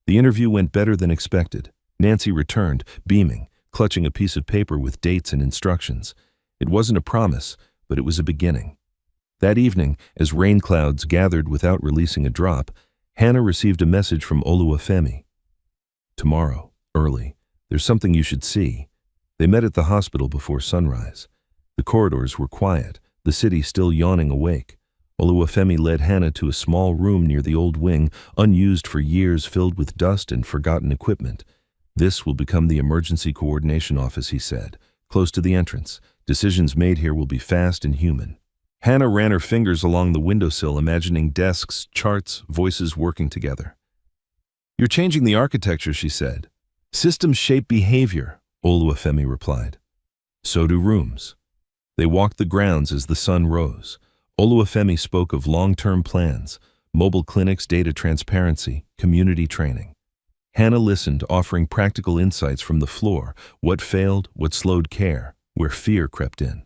The interview went better than expected. Nancy returned, beaming, clutching a piece of paper with dates and instructions. It wasn't a promise, but it was a beginning. That evening, as rain clouds gathered without releasing a drop, Hannah received a message from Oluwafemi. Tomorrow, early, there's something you should see. They met at the hospital before sunrise. The corridors were quiet, the city still yawning awake. Oluwafemi led Hannah to a small room near the old wing, unused for years, filled with dust and forgotten equipment. This will become the emergency coordination office, he said, close to the entrance. Decisions made here will be fast and human. Hannah ran her fingers along the windowsill, imagining desks, charts, voices working together. You're changing the architecture, she said. Systems shape behavior, Oluwafemi replied. So do rooms. They walked the grounds as the sun rose. Oluwafemi spoke of long-term plans, mobile clinics, data transparency, community training. Hannah listened, offering practical insights from the floor, what failed, what slowed care, where fear crept in.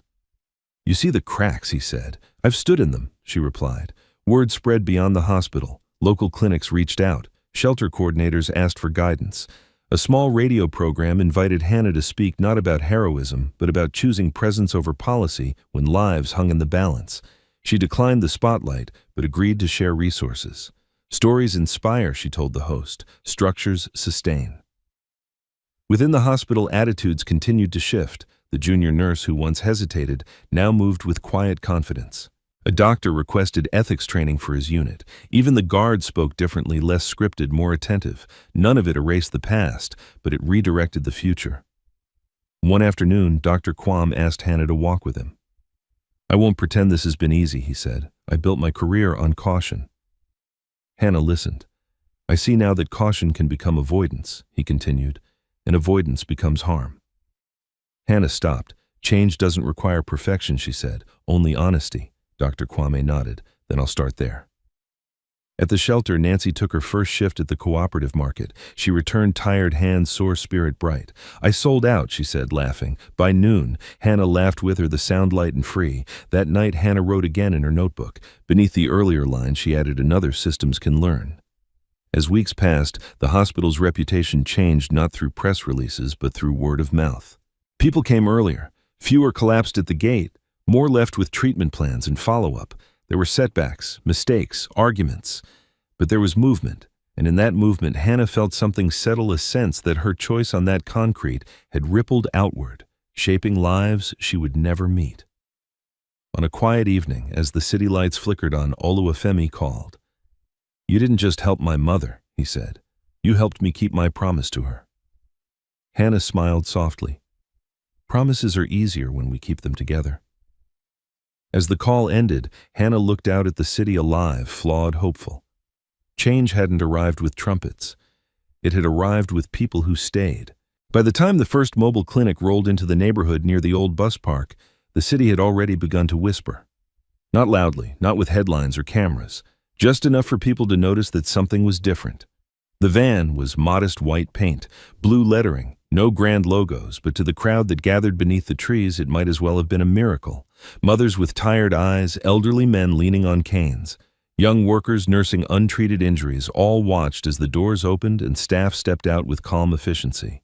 You see the cracks, he said. I've stood in them, she replied. Word spread beyond the hospital. Local clinics reached out. Shelter coordinators asked for guidance. A small radio program invited Hannah to speak not about heroism, but about choosing presence over policy when lives hung in the balance. She declined the spotlight, but agreed to share resources. Stories inspire, she told the host. Structures sustain. Within the hospital, attitudes continued to shift. The junior nurse who once hesitated now moved with quiet confidence. A doctor requested ethics training for his unit. Even the guards spoke differently, less scripted, more attentive. None of it erased the past, but it redirected the future. One afternoon, Dr. Kwam asked Hannah to walk with him. I won't pretend this has been easy, he said. I built my career on caution. Hannah listened. I see now that caution can become avoidance, he continued, and avoidance becomes harm. Hannah stopped. Change doesn't require perfection, she said, only honesty. Dr. Kwame nodded. Then I'll start there. At the shelter, Nancy took her first shift at the cooperative market. She returned, tired hands sore, spirit bright. I sold out, she said, laughing. By noon, Hannah laughed with her, the sound light and free. That night, Hannah wrote again in her notebook. Beneath the earlier line, she added another systems can learn. As weeks passed, the hospital's reputation changed not through press releases, but through word of mouth. People came earlier. Fewer collapsed at the gate. More left with treatment plans and follow-up. There were setbacks, mistakes, arguments. But there was movement, and in that movement, Hannah felt something settle, a sense that her choice on that concrete had rippled outward, shaping lives she would never meet. On a quiet evening, as the city lights flickered on, Oluwafemi called. You didn't just help my mother, he said. You helped me keep my promise to her. Hannah smiled softly. Promises are easier when we keep them together. As the call ended, Hannah looked out at the city, alive, flawed, hopeful. Change hadn't arrived with trumpets. It had arrived with people who stayed. By the time the first mobile clinic rolled into the neighborhood near the old bus park, the city had already begun to whisper. Not loudly, not with headlines or cameras, just enough for people to notice that something was different. The van was modest white paint, blue lettering, no grand logos, but to the crowd that gathered beneath the trees, it might as well have been a miracle. Mothers with tired eyes, elderly men leaning on canes, young workers nursing untreated injuries, all watched as the doors opened and staff stepped out with calm efficiency.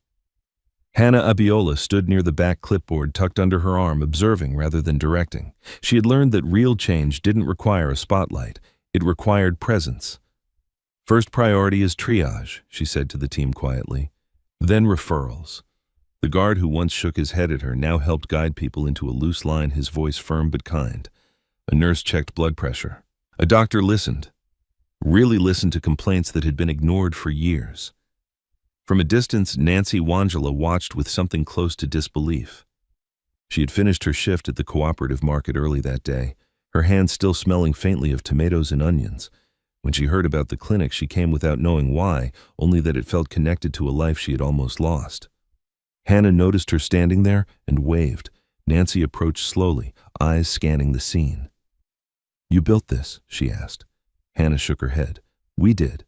Hannah Abiola stood near the back, clipboard tucked under her arm, observing rather than directing. She had learned that real change didn't require a spotlight. It required presence. First priority is triage, she said to the team quietly. Then referrals. The guard who once shook his head at her now helped guide people into a loose line, his voice firm but kind. A nurse checked blood pressure. A doctor listened. Really listened to complaints that had been ignored for years. From a distance, Nancy Wangela watched with something close to disbelief. She had finished her shift at the cooperative market early that day, her hands still smelling faintly of tomatoes and onions. When she heard about the clinic, she came without knowing why, only that it felt connected to a life she had almost lost. Hannah noticed her standing there and waved. Nancy approached slowly, eyes scanning the scene. You built this, she asked. Hannah shook her head. We did.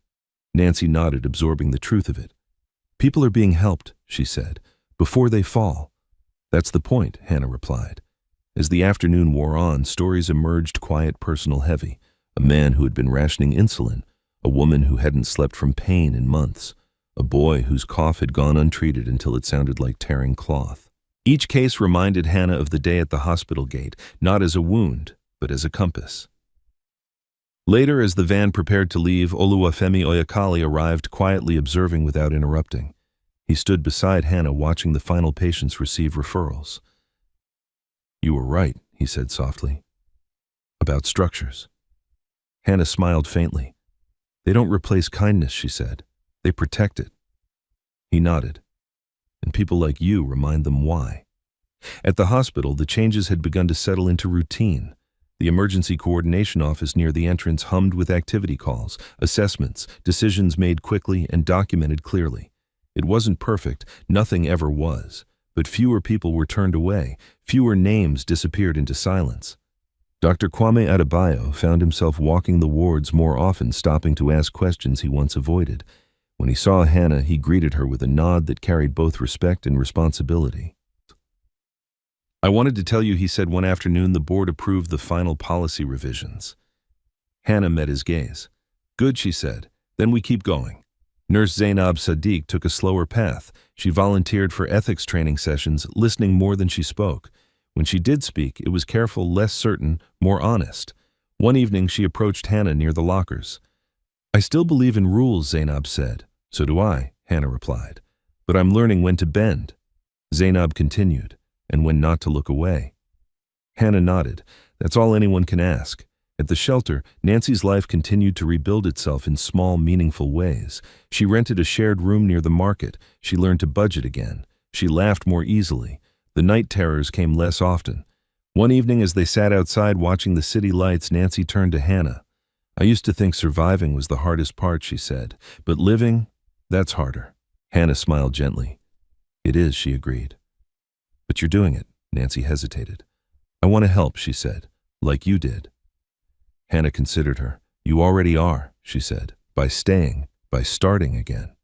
Nancy nodded, absorbing the truth of it. People are being helped, she said, before they fall. That's the point, Hannah replied. As the afternoon wore on, stories emerged, quiet, personal, heavy. A man who had been rationing insulin, a woman who hadn't slept from pain in months, a boy whose cough had gone untreated until it sounded like tearing cloth. Each case reminded Hannah of the day at the hospital gate, not as a wound, but as a compass. Later, as the van prepared to leave, Oluwafemi Oyakali arrived, quietly observing without interrupting. He stood beside Hannah, watching the final patients receive referrals. "You were right," he said softly. "About structures." Hannah smiled faintly. "They don't replace kindness," she said. "They protect it." He nodded. "And people like you remind them why." At the hospital, the changes had begun to settle into routine. The emergency coordination office near the entrance hummed with activity calls, assessments, decisions made quickly and documented clearly. It wasn't perfect, nothing ever was, but fewer people were turned away, fewer names disappeared into silence. Dr. Kwame Adebayo found himself walking the wards more often, stopping to ask questions he once avoided. When he saw Hannah, he greeted her with a nod that carried both respect and responsibility. "I wanted to tell you," he said one afternoon, "the board approved the final policy revisions." Hannah met his gaze. "Good," she said. "Then we keep going." Nurse Zainab Sadiq took a slower path. She volunteered for ethics training sessions, listening more than she spoke. When she did speak, it was careful, less certain, more honest. One evening, she approached Hannah near the lockers. "I still believe in rules," Zainab said. "So do I," Hannah replied. "But I'm learning when to bend." Zainab continued, "And when not to look away." Hannah nodded. That's all anyone can ask. At the shelter, Nancy's life continued to rebuild itself in small, meaningful ways. She rented a shared room near the market. She learned to budget again. She laughed more easily. The night terrors came less often. One evening, as they sat outside watching the city lights, Nancy turned to Hannah. "I used to think surviving was the hardest part," she said. "But living, that's harder." Hannah smiled gently. "It is," she agreed. "But you're doing it," Nancy hesitated. "I want to help," she said, "like you did." Hannah considered her. "You already are," she said, "by staying, by starting again."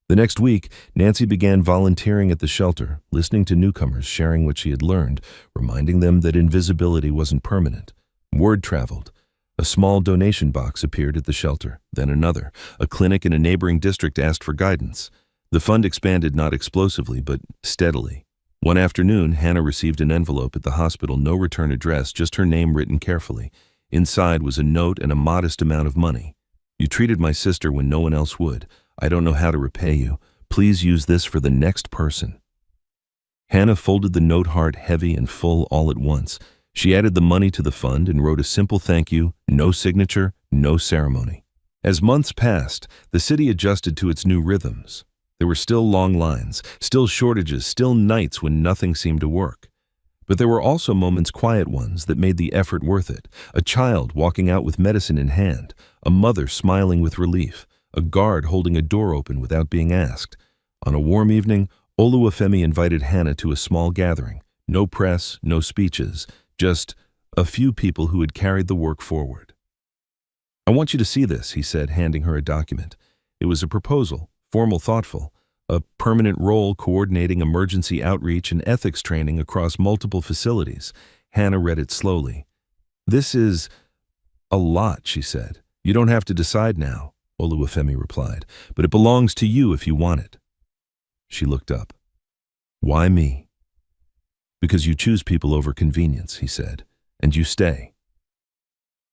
The next week, Nancy began volunteering at the shelter, listening to newcomers, sharing what she had learned, reminding them that invisibility wasn't permanent. Word traveled. A small donation box appeared at the shelter, then another. A clinic in a neighboring district asked for guidance. The fund expanded not explosively, but steadily. One afternoon, Hannah received an envelope at the hospital, no return address, just her name written carefully. Inside was a note and a modest amount of money. "You treated my sister when no one else would. I don't know how to repay you. Please use this for the next person." Hannah folded the note hard, heavy and full all at once. She added the money to the fund and wrote a simple thank you, no signature, no ceremony. As months passed, the city adjusted to its new rhythms. There were still long lines, still shortages, still nights when nothing seemed to work. But there were also moments, quiet ones, that made the effort worth it. A child walking out with medicine in hand, a mother smiling with relief, a guard holding a door open without being asked. On a warm evening, Oluwafemi invited Hannah to a small gathering. No press, no speeches, just a few people who had carried the work forward. "I want you to see this," he said, handing her a document. It was a proposal, formal, thoughtful, a permanent role coordinating emergency outreach and ethics training across multiple facilities. Hannah read it slowly. "This is a lot," she said. "You don't have to decide now," Oluwafemi replied, "but it belongs to you if you want it." She looked up. "Why me?" "Because you choose people over convenience," he said, "and you stay."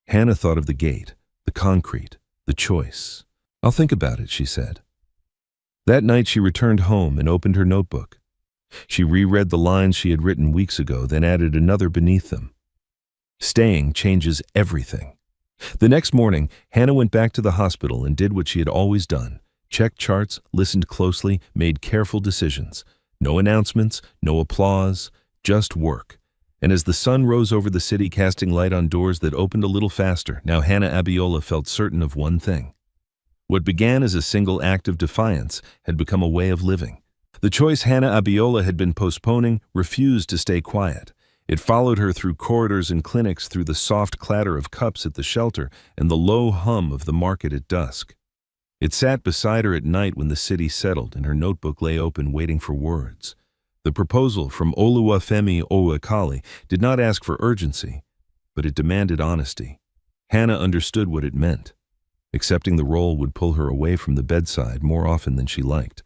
Hannah thought of the gate, the concrete, the choice. "I'll think about it," she said. That night she returned home and opened her notebook. She reread the lines she had written weeks ago, then added another beneath them. "Staying changes everything." The next morning, Hannah went back to the hospital and did what she had always done. Checked charts, listened closely, made careful decisions. No announcements, no applause, just work. And as the sun rose over the city, casting light on doors that opened a little faster, now Hannah Abiola felt certain of one thing. What began as a single act of defiance had become a way of living. The choice Hannah Abiola had been postponing refused to stay quiet. It followed her through corridors and clinics, through the soft clatter of cups at the shelter and the low hum of the market at dusk. It sat beside her at night when the city settled and her notebook lay open, waiting for words. The proposal from Oluwafemi Oyakali did not ask for urgency, but it demanded honesty. Hannah understood what it meant. Accepting the role would pull her away from the bedside more often than she liked.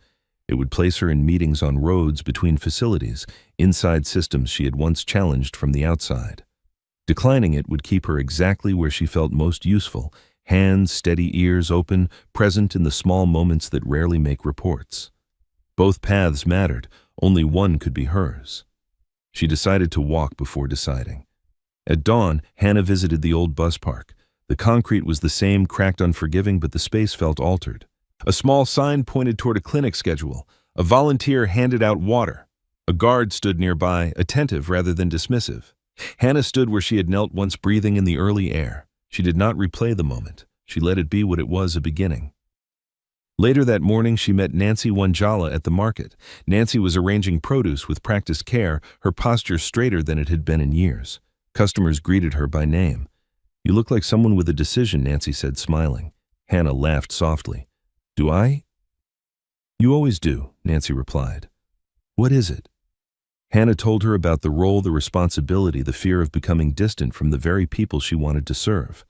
It would place her in meetings on roads between facilities, inside systems she had once challenged from the outside. Declining it would keep her exactly where she felt most useful, hands steady, ears open, present in the small moments that rarely make reports. Both paths mattered, only one could be hers. She decided to walk before deciding. At dawn, Hannah visited the old bus park. The concrete was the same, cracked, unforgiving, but the space felt altered. A small sign pointed toward a clinic schedule. A volunteer handed out water. A guard stood nearby, attentive rather than dismissive. Hannah stood where she had knelt once, breathing in the early air. She did not replay the moment. She let it be what it was, a beginning. Later that morning, she met Nancy Wanjala at the market. Nancy was arranging produce with practiced care, her posture straighter than it had been in years. Customers greeted her by name. "You look like someone with a decision," Nancy said, smiling. Hannah laughed softly. "Do I?" "You always do," Nancy replied. "What is it?" Hannah told her about the role, the responsibility, the fear of becoming distant from the very people she wanted to serve.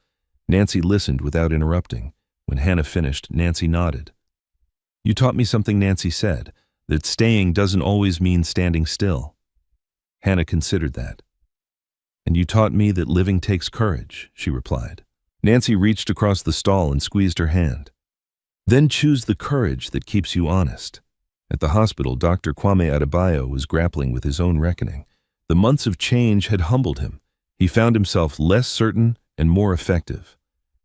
Nancy listened without interrupting. When Hannah finished, Nancy nodded. "You taught me something," Nancy said, "that staying doesn't always mean standing still." Hannah considered that. "And you taught me that living takes courage," she replied. Nancy reached across the stall and squeezed her hand. "Then choose the courage that keeps you honest." At the hospital, Dr. Kwame Adebayo was grappling with his own reckoning. The months of change had humbled him. He found himself less certain and more effective.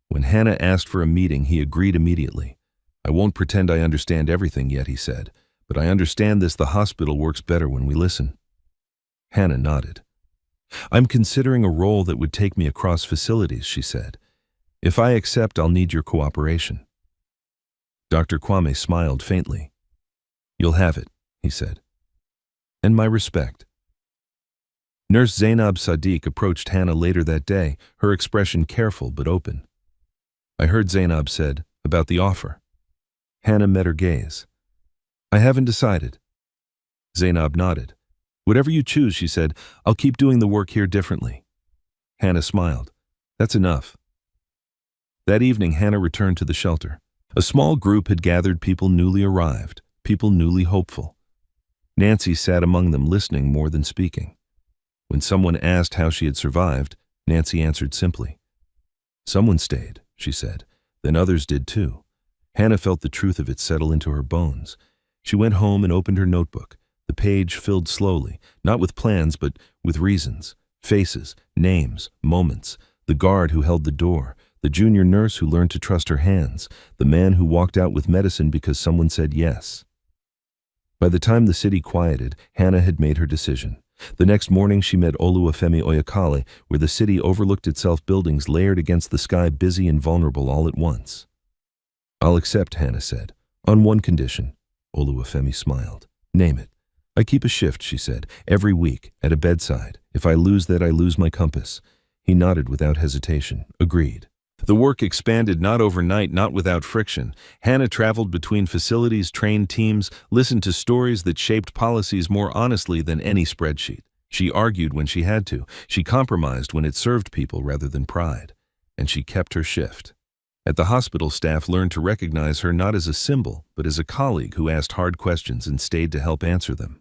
When Hannah asked for a meeting, he agreed immediately. "I won't pretend I understand everything yet," he said, "but I understand this: the hospital works better when we listen." Hannah nodded. "I'm considering a role that would take me across facilities," she said. "If I accept, I'll need your cooperation." Dr. Kwame smiled faintly. "You'll have it," he said. "And my respect." Nurse Zainab Sadiq approached Hannah later that day, her expression careful but open. "I heard," Zainab said, "about the offer." Hannah met her gaze. "I haven't decided." Zainab nodded. "Whatever you choose," she said, "I'll keep doing the work here differently." Hannah smiled. "That's enough." That evening, Hannah returned to the shelter. A small group had gathered, people newly arrived, people newly hopeful. Nancy sat among them, listening more than speaking. When someone asked how she had survived, Nancy answered simply. "Someone stayed," she said. "Then others did too." Hannah felt the truth of it settle into her bones. She went home and opened her notebook. The page filled slowly, not with plans, but with reasons, faces, names, moments, the guard who held the door, the junior nurse who learned to trust her hands, the man who walked out with medicine because someone said yes. By the time the city quieted, Hannah had made her decision. The next morning she met Oluwafemi Oyakale, where the city overlooked itself, buildings layered against the sky, busy and vulnerable all at once. "I'll accept," Hannah said. "On one condition." Oluwafemi smiled. "Name it." "I keep a shift," she said, "every week, at a bedside. If I lose that, I lose my compass." He nodded without hesitation. Agreed. The work expanded, not overnight, not without friction. Hannah traveled between facilities, trained teams, listened to stories that shaped policies more honestly than any spreadsheet. She argued when she had to. She compromised when it served people rather than pride. And she kept her shift. At the hospital, staff learned to recognize her not as a symbol, but as a colleague who asked hard questions and stayed to help answer them.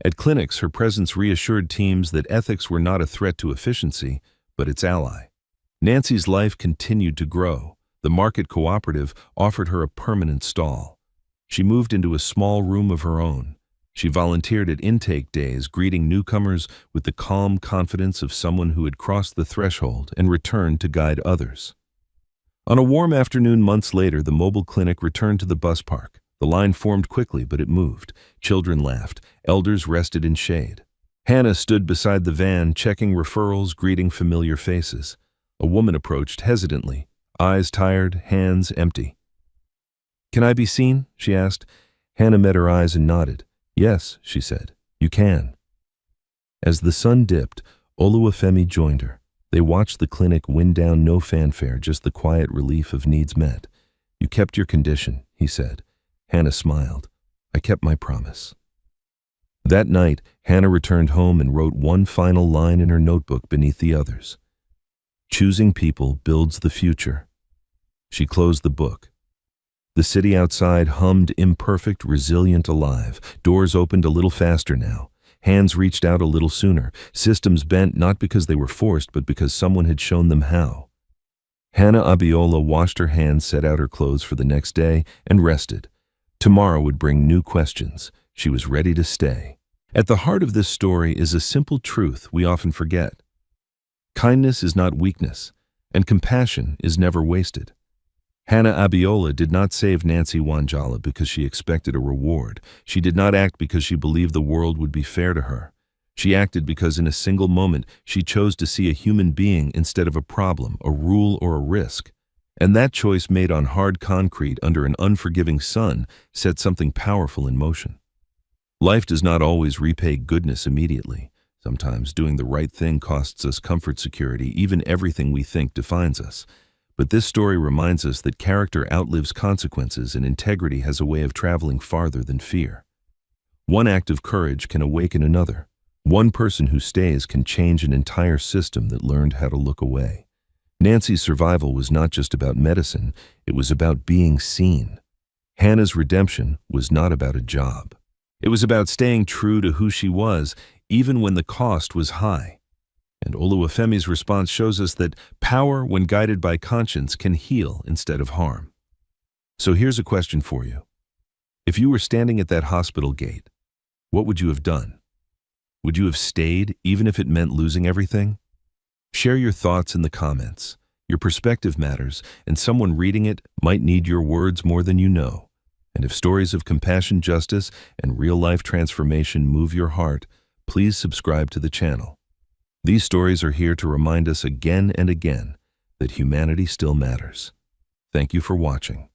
At clinics, her presence reassured teams that ethics were not a threat to efficiency, but its ally. Nancy's life continued to grow. The market cooperative offered her a permanent stall. She moved into a small room of her own. She volunteered at intake days, greeting newcomers with the calm confidence of someone who had crossed the threshold and returned to guide others. On a warm afternoon months later, the mobile clinic returned to the bus park. The line formed quickly, but it moved. Children laughed. Elders rested in shade. Hannah stood beside the van, checking referrals, greeting familiar faces. A woman approached hesitantly, eyes tired, hands empty. "Can I be seen?" she asked. Hannah met her eyes and nodded. "Yes," she said, "you can." As the sun dipped, Oluwafemi joined her. They watched the clinic wind down, no fanfare, just the quiet relief of needs met. "You kept your condition," he said. Hannah smiled. "I kept my promise." That night, Hannah returned home and wrote one final line in her notebook beneath the others. "Choosing people builds the future." She closed the book. The city outside hummed imperfect, resilient, alive. Doors opened a little faster now. Hands reached out a little sooner. Systems bent not because they were forced, but because someone had shown them how. Hannah Abiola washed her hands, set out her clothes for the next day, and rested. Tomorrow would bring new questions. She was ready to stay. At the heart of this story is a simple truth we often forget. Kindness is not weakness, and compassion is never wasted. Hannah Abiola did not save Nancy Wanjala because she expected a reward. She did not act because she believed the world would be fair to her. She acted because in a single moment she chose to see a human being instead of a problem, a rule, or a risk. And that choice, made on hard concrete under an unforgiving sun, set something powerful in motion. Life does not always repay goodness immediately. Sometimes doing the right thing costs us comfort, security, even everything we think defines us. But this story reminds us that character outlives consequences and integrity has a way of traveling farther than fear. One act of courage can awaken another. One person who stays can change an entire system that learned how to look away. Nancy's survival was not just about medicine, it was about being seen. Hannah's redemption was not about a job. It was about staying true to who she was, even when the cost was high. And Oluwafemi's response shows us that power, when guided by conscience, can heal instead of harm. So here's a question for you. If you were standing at that hospital gate, what would you have done? Would you have stayed, even if it meant losing everything? Share your thoughts in the comments. Your perspective matters, and someone reading it might need your words more than you know. And if stories of compassion, justice, and real-life transformation move your heart, please subscribe to the channel. These stories are here to remind us again and again that humanity still matters. Thank you for watching.